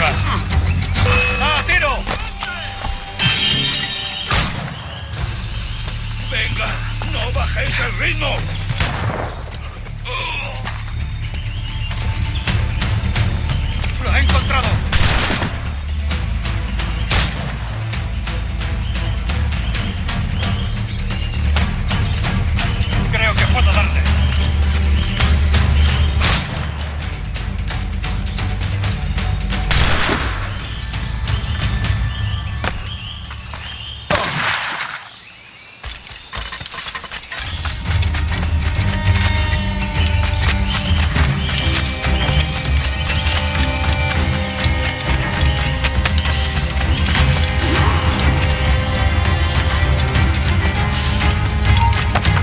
Speaker 11: muevas. ¡Ah, tiro!
Speaker 5: Venga, no bajéis el ritmo.
Speaker 11: ¡Lo he encontrado! Creo que puedo darle.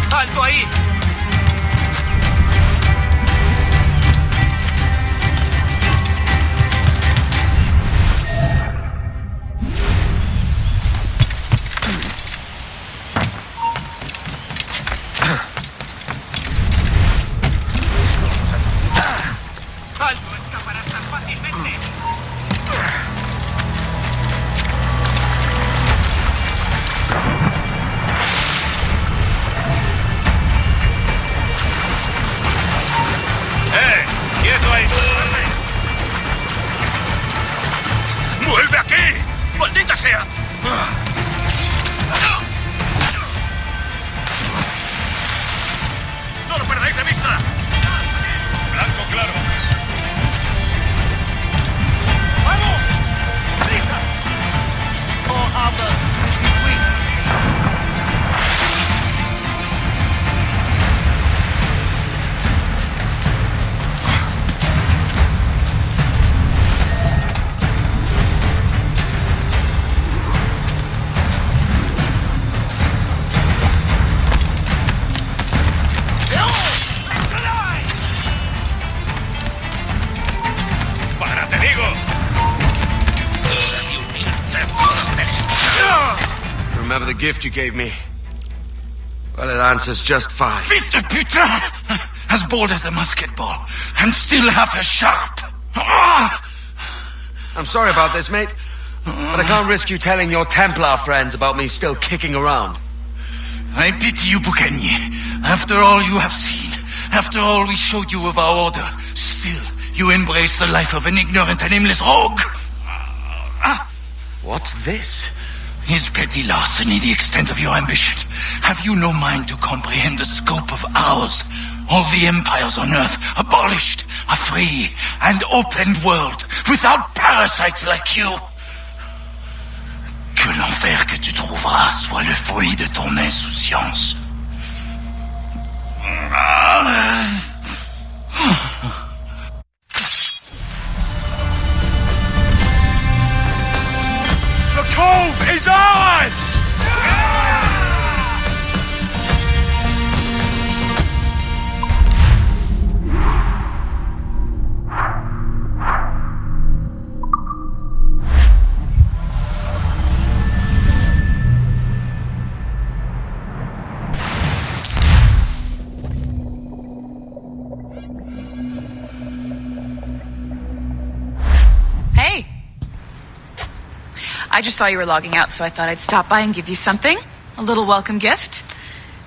Speaker 2: ¡Alto ahí! ¡Alto! ¡Escaparás tan fácilmente!
Speaker 11: ¡Quieto ahí! ¡Vuelve aquí! ¡Maldita sea! ¡No lo perdáis de vista! ¡Blanco claro! ¡Vamos! ¡Prisa! ¡Párate, digo!
Speaker 3: Remember the gift you gave me? Well, it answers just fine.
Speaker 6: Fils de putain! As bold as a musket ball, and still half as sharp. Ah!
Speaker 3: I'm sorry about this, mate. But I can't risk you telling your Templar friends about me still kicking around.
Speaker 6: I pity you, Boucanier. After all you have seen, after all we showed you of our order, still you embrace the life of an ignorant and aimless rogue.
Speaker 3: What's this?
Speaker 6: Is petty larceny the extent of your ambition? Have you no mind to comprehend the scope of ours? All the empires on Earth abolished, a free and open world, without parasites like you. Que l'enfer que tu trouveras soit le fruit de ton insouciance.
Speaker 5: The cove is ours!
Speaker 10: Hey. I just saw you were logging out, so I thought I'd stop by and give you something. A little welcome gift.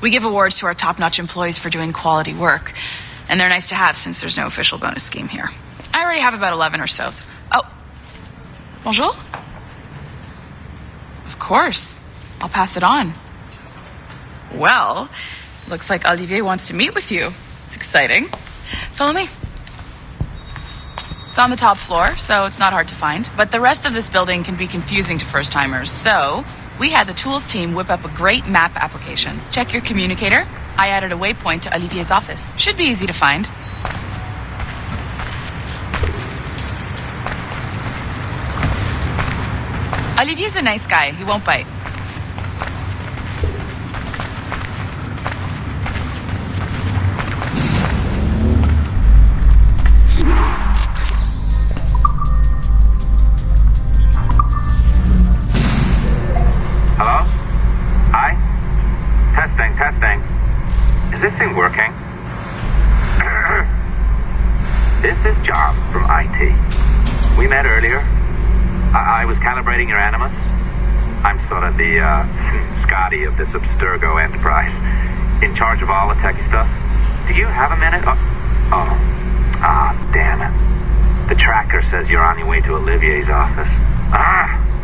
Speaker 10: We give awards to our top-notch employees for doing quality work. And they're nice to have since there's no official bonus scheme here. I already have about 11 or so. Oh. Bonjour? Of course. I'll pass it on. Well, looks like Olivier wants to meet with you. It's exciting. Follow me. It's on the top floor, so it's not hard to find. But the rest of this building can be confusing to first-timers, so we had the tools team whip up a great map application. Check your communicator. I added a waypoint to Olivier's office. Should be easy to find. Olivier's a nice guy. He won't bite.
Speaker 12: Hello? Hi? Testing. Is this thing working? This is John from IT. We met earlier. I was calibrating your animus. I'm sort of the Scotty of this Abstergo enterprise. In charge of all the techie stuff. Do you have a minute? Damn it. The tracker says you're on your way to Olivier's office.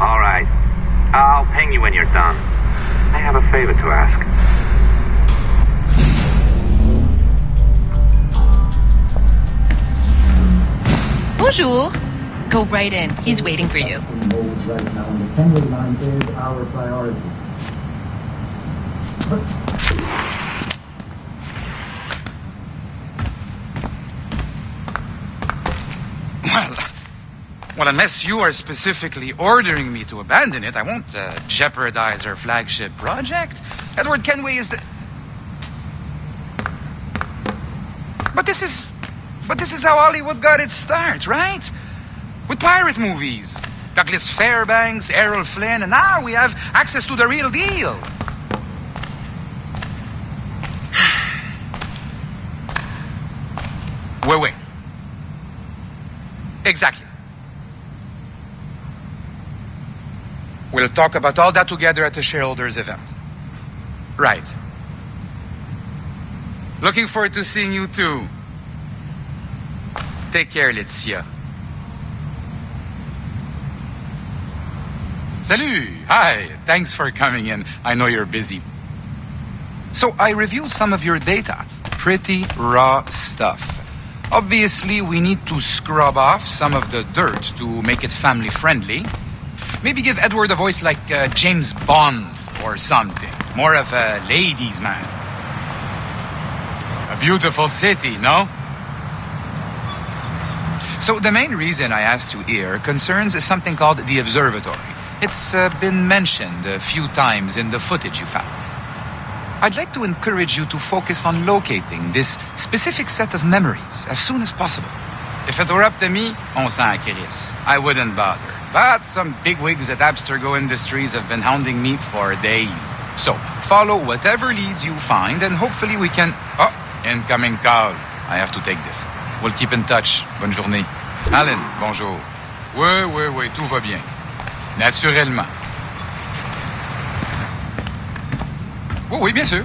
Speaker 12: All right. I'll ping you when you're done. I have a favor to ask.
Speaker 13: Bonjour. Go right in. He's waiting for you.
Speaker 14: Well, unless you are specifically ordering me to abandon it, I won't jeopardize our flagship project. Edward Kenway is the... But this is how Hollywood got its start, right? With pirate movies. Douglas Fairbanks, Errol Flynn, and now we have access to the real deal. Wait. Exactly. We'll talk about all that together at the shareholders event. Right. Looking forward to seeing you too. Take care, Laetitia. Salut! Hi! Thanks for coming in. I know you're busy. So I reviewed some of your data. Pretty raw stuff. Obviously, we need to scrub off some of the dirt to make it family-friendly. Maybe give Edward a voice like James Bond or something. More of a ladies' man. A beautiful city, no? So the main reason I asked you here concerns something called the observatory. It's been mentioned a few times in the footage you found. I'd like to encourage you to focus on locating this specific set of memories as soon as possible. If it were up to me, on s'en crisse. I wouldn't bother. But some bigwigs at Abstergo Industries have been hounding me for days. So, follow whatever leads you find and hopefully we can... Oh, incoming call. I have to take this. We'll keep in touch. Bonne journée. Alan, bonjour. Oui, tout va bien. Naturellement. Oui, bien sûr.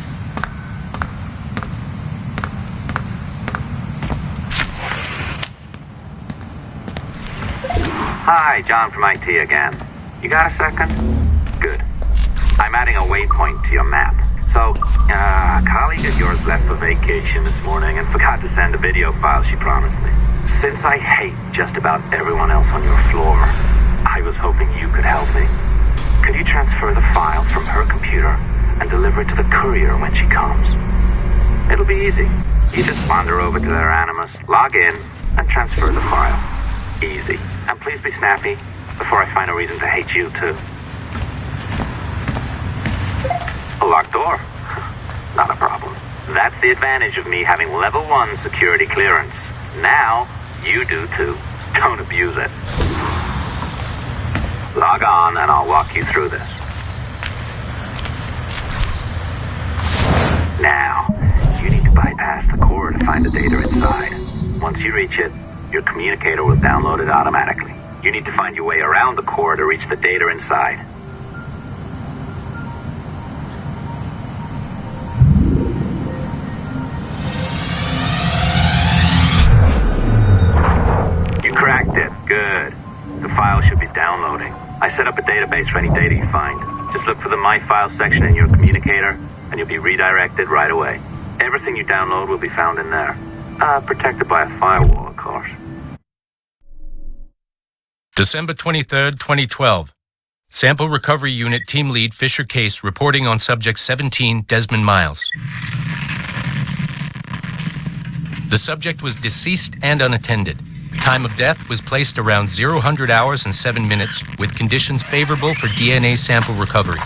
Speaker 12: Hi, John from IT again. You got a second? Good. I'm adding a waypoint to your map. So, a colleague of yours left for vacation this morning and forgot to send a video file she promised me. Since I hate just about everyone else on your floor, I was hoping you could help me. Could you transfer the file from her computer and deliver it to the courier when she comes? It'll be easy. You just wander over to their Animus, log in, and transfer the file. Easy. And please be snappy before I find a reason to hate you too. A locked door? Not a problem. That's the advantage of me having level 1 security clearance. Now, you do too. Don't abuse it. Log on and I'll walk you through this. Now, you need to bypass the core to find the data inside. Once you reach it, your communicator will download it automatically. You need to find your way around the core to reach the data inside. You cracked it. Good. The file should be downloading. I set up a database for any data you find. Just look for the My Files section in your communicator, and you'll be redirected right away. Everything you download will be found in there. Protected by a firewall, of course.
Speaker 15: December 23rd, 2012. Sample Recovery Unit Team Lead Fisher Case reporting on Subject 17, Desmond Miles. The subject was deceased and unattended. Time of death was placed around 00 hours and 7 minutes, with conditions favorable for DNA sample recovery.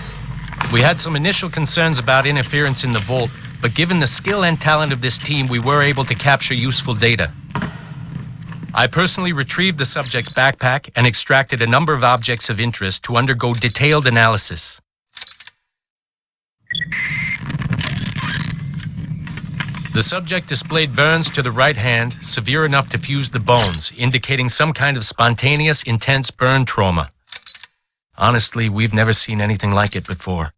Speaker 15: We had some initial concerns about interference in the vault, but given the skill and talent of this team, we were able to capture useful data. I personally retrieved the subject's backpack and extracted a number of objects of interest to undergo detailed analysis. The subject displayed burns to the right hand, severe enough to fuse the bones, indicating some kind of spontaneous, intense burn trauma. Honestly, we've never seen anything like it before.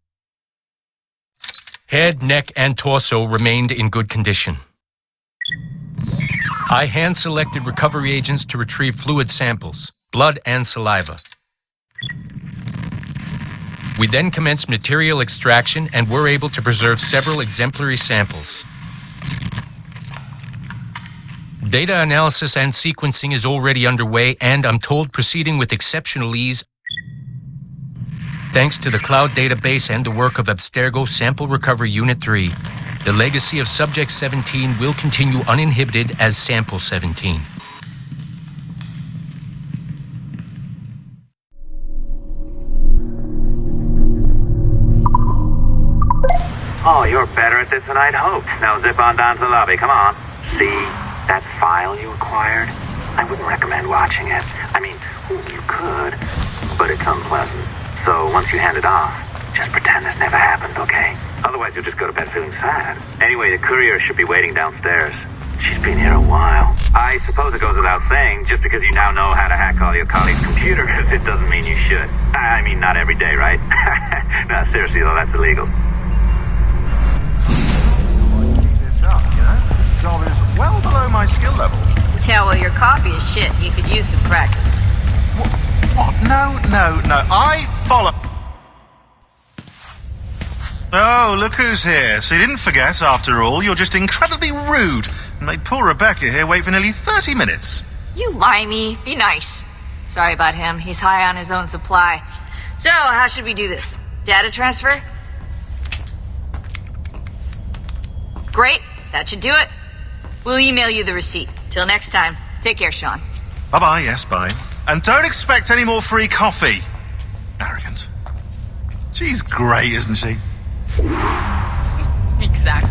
Speaker 15: Head, neck, and torso remained in good condition. I hand-selected recovery agents to retrieve fluid samples, blood and saliva. We then commenced material extraction and were able to preserve several exemplary samples. Data analysis and sequencing is already underway, and I'm told proceeding with exceptional ease thanks to the cloud database and the work of Abstergo Sample Recovery Unit 3. The legacy of Subject 17 will continue uninhibited as Sample 17.
Speaker 12: Oh, you're better at this than I'd hoped. Now zip on down to the lobby, come on. See that file you acquired? I wouldn't recommend watching it. I mean, you could, but it's unpleasant. So once you hand it off, just pretend this never happened, okay? Otherwise you'll just go to bed feeling sad. Anyway, the courier should be waiting downstairs. She's been here a while. I suppose it goes without saying, just because you now know how to hack all your colleagues' computers, it doesn't mean you should. I mean, not every day, right? No, seriously though, that's illegal.
Speaker 9: Job is well below my skill level.
Speaker 16: Yeah, well, your coffee is shit. You could use some practice.
Speaker 5: What? No. I follow. Oh, look who's here. So you didn't forget, after all. You're just incredibly rude. And made poor Rebecca here wait for nearly 30 minutes.
Speaker 16: You limey. Be nice. Sorry about him. He's high on his own supply. So, how should we do this? Data transfer? Great. That should do it. We'll email you the receipt. Till next time. Take care, Sean.
Speaker 5: Bye-bye, yes, bye. And don't expect any more free coffee. Arrogant. She's great, isn't she?
Speaker 10: Exactly.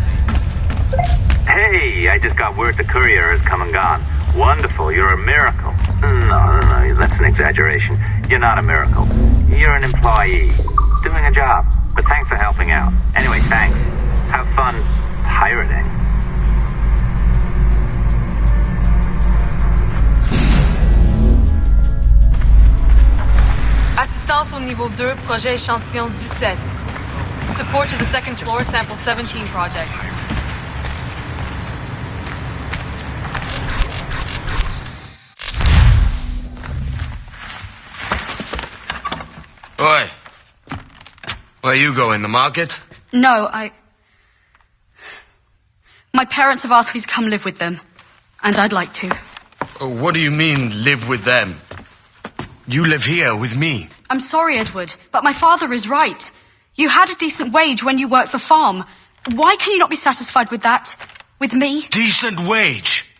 Speaker 12: Hey, I just got word the courier has come and gone. Wonderful, you're a miracle. No, that's an exaggeration. You're not a miracle. You're an employee. Doing a job. But thanks for helping out. Anyway, thanks. Have fun pirating.
Speaker 17: Assistance au niveau 2, projet échantillon 17. Support to the second floor sample 17 project.
Speaker 3: Oi. Where you going, the market?
Speaker 18: No, My parents have asked me to come live with them. And I'd like to.
Speaker 3: Oh, what do you mean, live with them? You live here with me.
Speaker 18: I'm sorry, Edward, but my father is right. You had a decent wage when you worked the farm. Why can you not be satisfied with that? With me?
Speaker 3: Decent wage?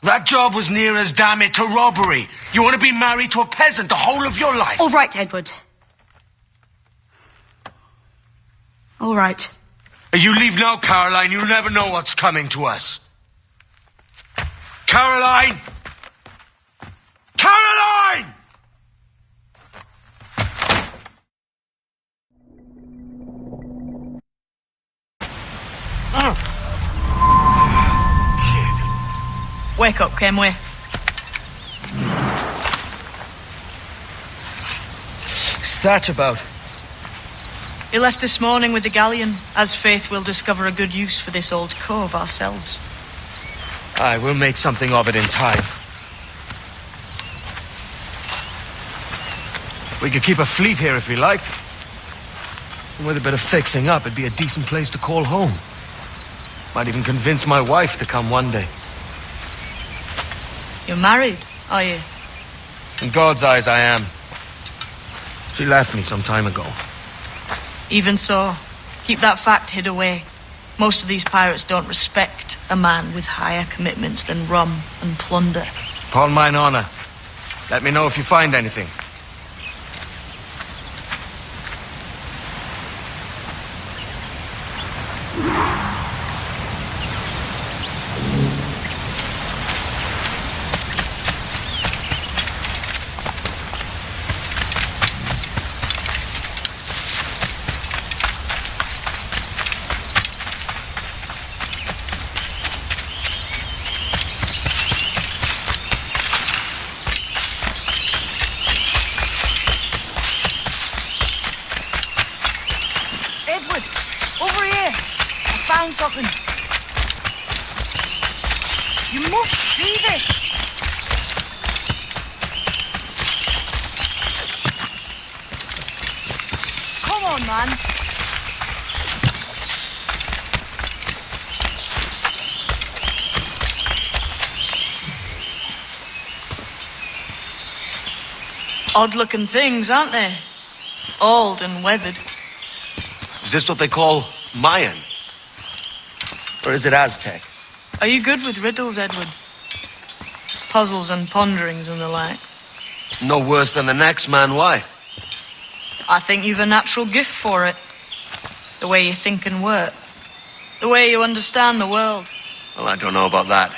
Speaker 3: That job was near as damn it to robbery. You want to be married to a peasant the whole of your life?
Speaker 18: All right, Edward. All right.
Speaker 3: You leave now, Caroline. You'll never know what's coming to us. Caroline! Caroline!
Speaker 8: Wake up, Kenway.
Speaker 3: What's that about?
Speaker 8: He left this morning with the galleon, as faith we'll discover a good use for this old cove ourselves.
Speaker 3: Aye, we'll make something of it in time. We could keep a fleet here if we liked. And with a bit of fixing up, it'd be a decent place to call home. Might even convince my wife to come one day.
Speaker 8: You're married, are you?
Speaker 3: In God's eyes, I am. She left me some time ago.
Speaker 8: Even so, keep that fact hid away. Most of these pirates don't respect a man with higher commitments than rum and plunder.
Speaker 3: Upon mine honor. Let me know if you find anything.
Speaker 8: Edward, over here. I found something. You must see this. Come on, man. Odd-looking things, aren't they? Old and weathered.
Speaker 3: Is this what they call Mayan? Or is it Aztec?
Speaker 8: Are you good with riddles, Edward? Puzzles and ponderings and the like?
Speaker 3: No worse than the next man, why?
Speaker 8: I think you've a natural gift for it. The way you think and work. The way you understand the world.
Speaker 3: Well, I don't know about that.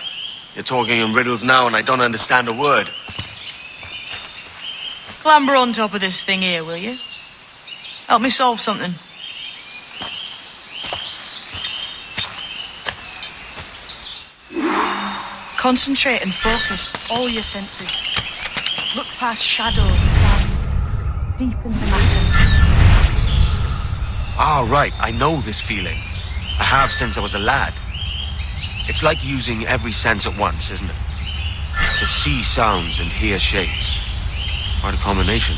Speaker 3: You're talking in riddles now and I don't understand a word.
Speaker 8: Clamber on top of this thing here, will you? Help me solve something. Concentrate and focus all your senses. Look past shadow, down, deep in the matter.
Speaker 3: Ah, right. I know this feeling. I have since I was a lad. It's like using every sense at once, isn't it? To see sounds and hear shapes. Quite a combination.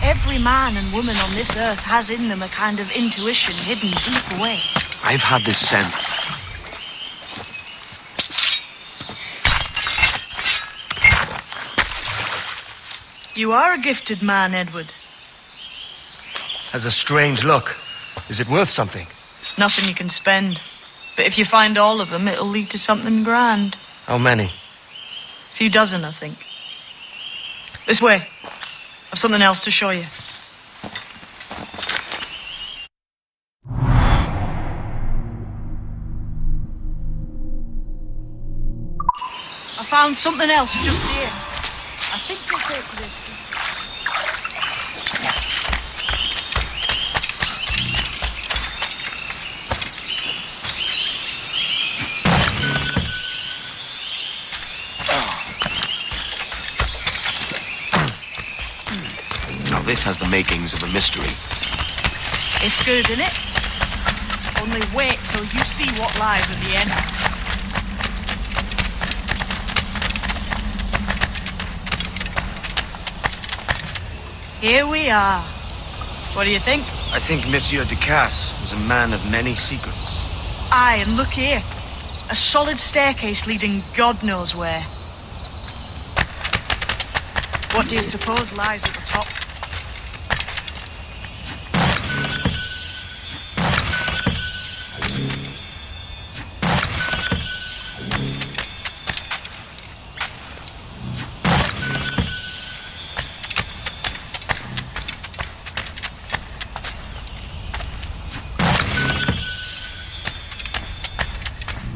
Speaker 8: Every man and woman on this earth has in them a kind of intuition hidden deep away.
Speaker 3: I've had this scent.
Speaker 8: You are a gifted man, Edward.
Speaker 3: Has a strange look. Is it worth something?
Speaker 8: Nothing you can spend. But if you find all of them, it'll lead to something grand.
Speaker 3: How many?
Speaker 8: A few dozen, I think. This way. I've something else to show you. I found something else just here. I think you'll take to this.
Speaker 3: Now this has the makings of a mystery.
Speaker 8: It's good, isn't it? Only wait till you see what lies at the end. Here we are. What do you think?
Speaker 3: I think Monsieur Ducasse was a man of many secrets.
Speaker 8: Aye, and look here. A solid staircase leading God knows where. What do you suppose lies at the top?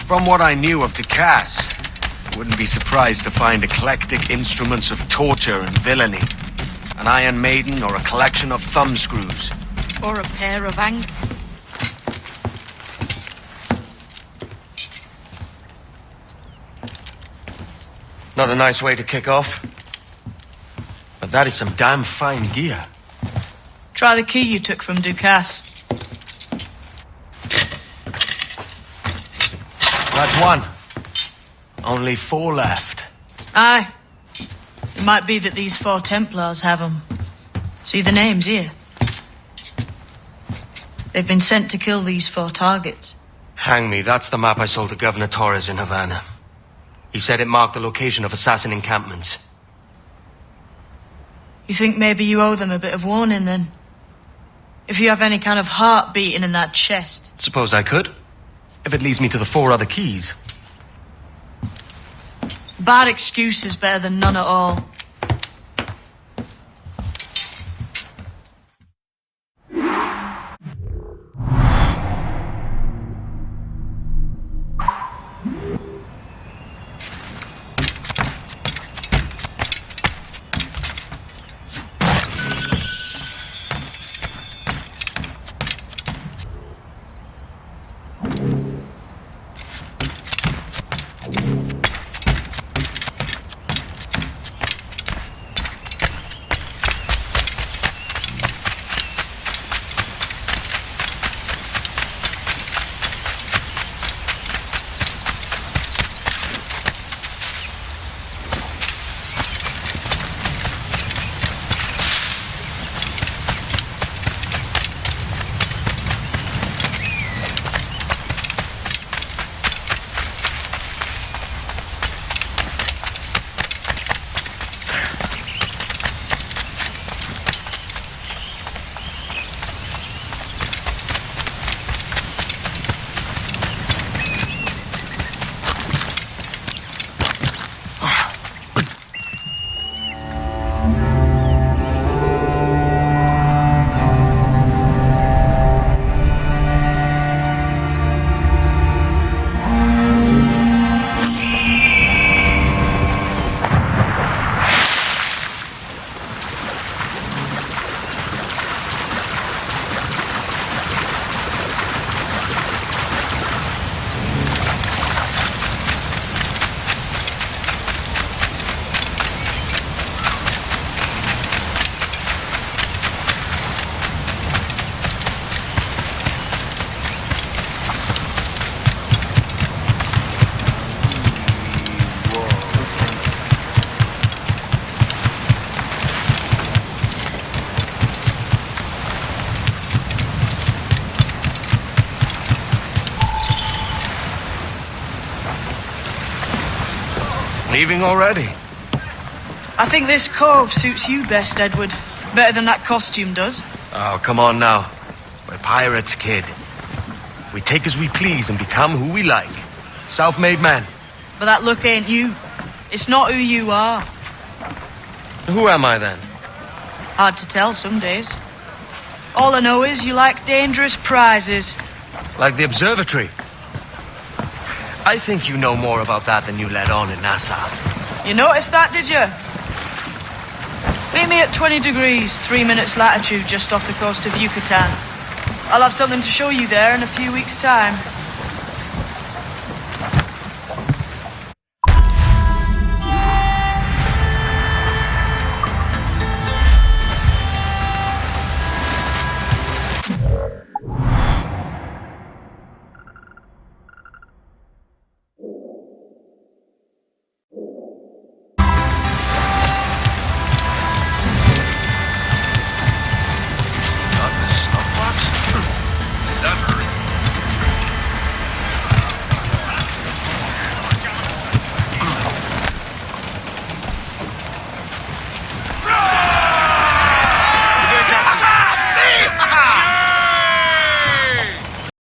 Speaker 3: From what I knew of Ducasse, I wouldn't be surprised to find eclectic instruments of torture and villainy. An Iron Maiden or a collection of thumbscrews.
Speaker 8: Or a pair of ankles.
Speaker 3: Not a nice way to kick off. But that is some damn fine gear.
Speaker 8: Try the key you took from Ducasse.
Speaker 3: That's one. Only 4 left.
Speaker 8: Aye. It might be that these 4 Templars have them. See the names here? They've been sent to kill these 4 targets.
Speaker 3: Hang me, that's the map I sold to Governor Torres in Havana. He said it marked the location of assassin encampments.
Speaker 8: You think maybe you owe them a bit of warning, then? If you have any kind of heart beating in that chest.
Speaker 3: Suppose I could. If it leads me to the 4 other keys.
Speaker 8: Bad excuse is better than none at all.
Speaker 3: Leaving already?
Speaker 8: I think this cove suits you best, Edward. Better than that costume does.
Speaker 3: Oh, come on now. We're pirates, kid. We take as we please and become who we like. Self-made men.
Speaker 8: But that look ain't you. It's not who you are.
Speaker 3: Who am I then?
Speaker 8: Hard to tell some days. All I know is you like dangerous prizes.
Speaker 3: Like the observatory. I think you know more about that than you let on in Nassau.
Speaker 8: You noticed that, did you? Meet me at 20 degrees, 3 minutes latitude just off the coast of Yucatan. I'll have something to show you there in a few weeks' time.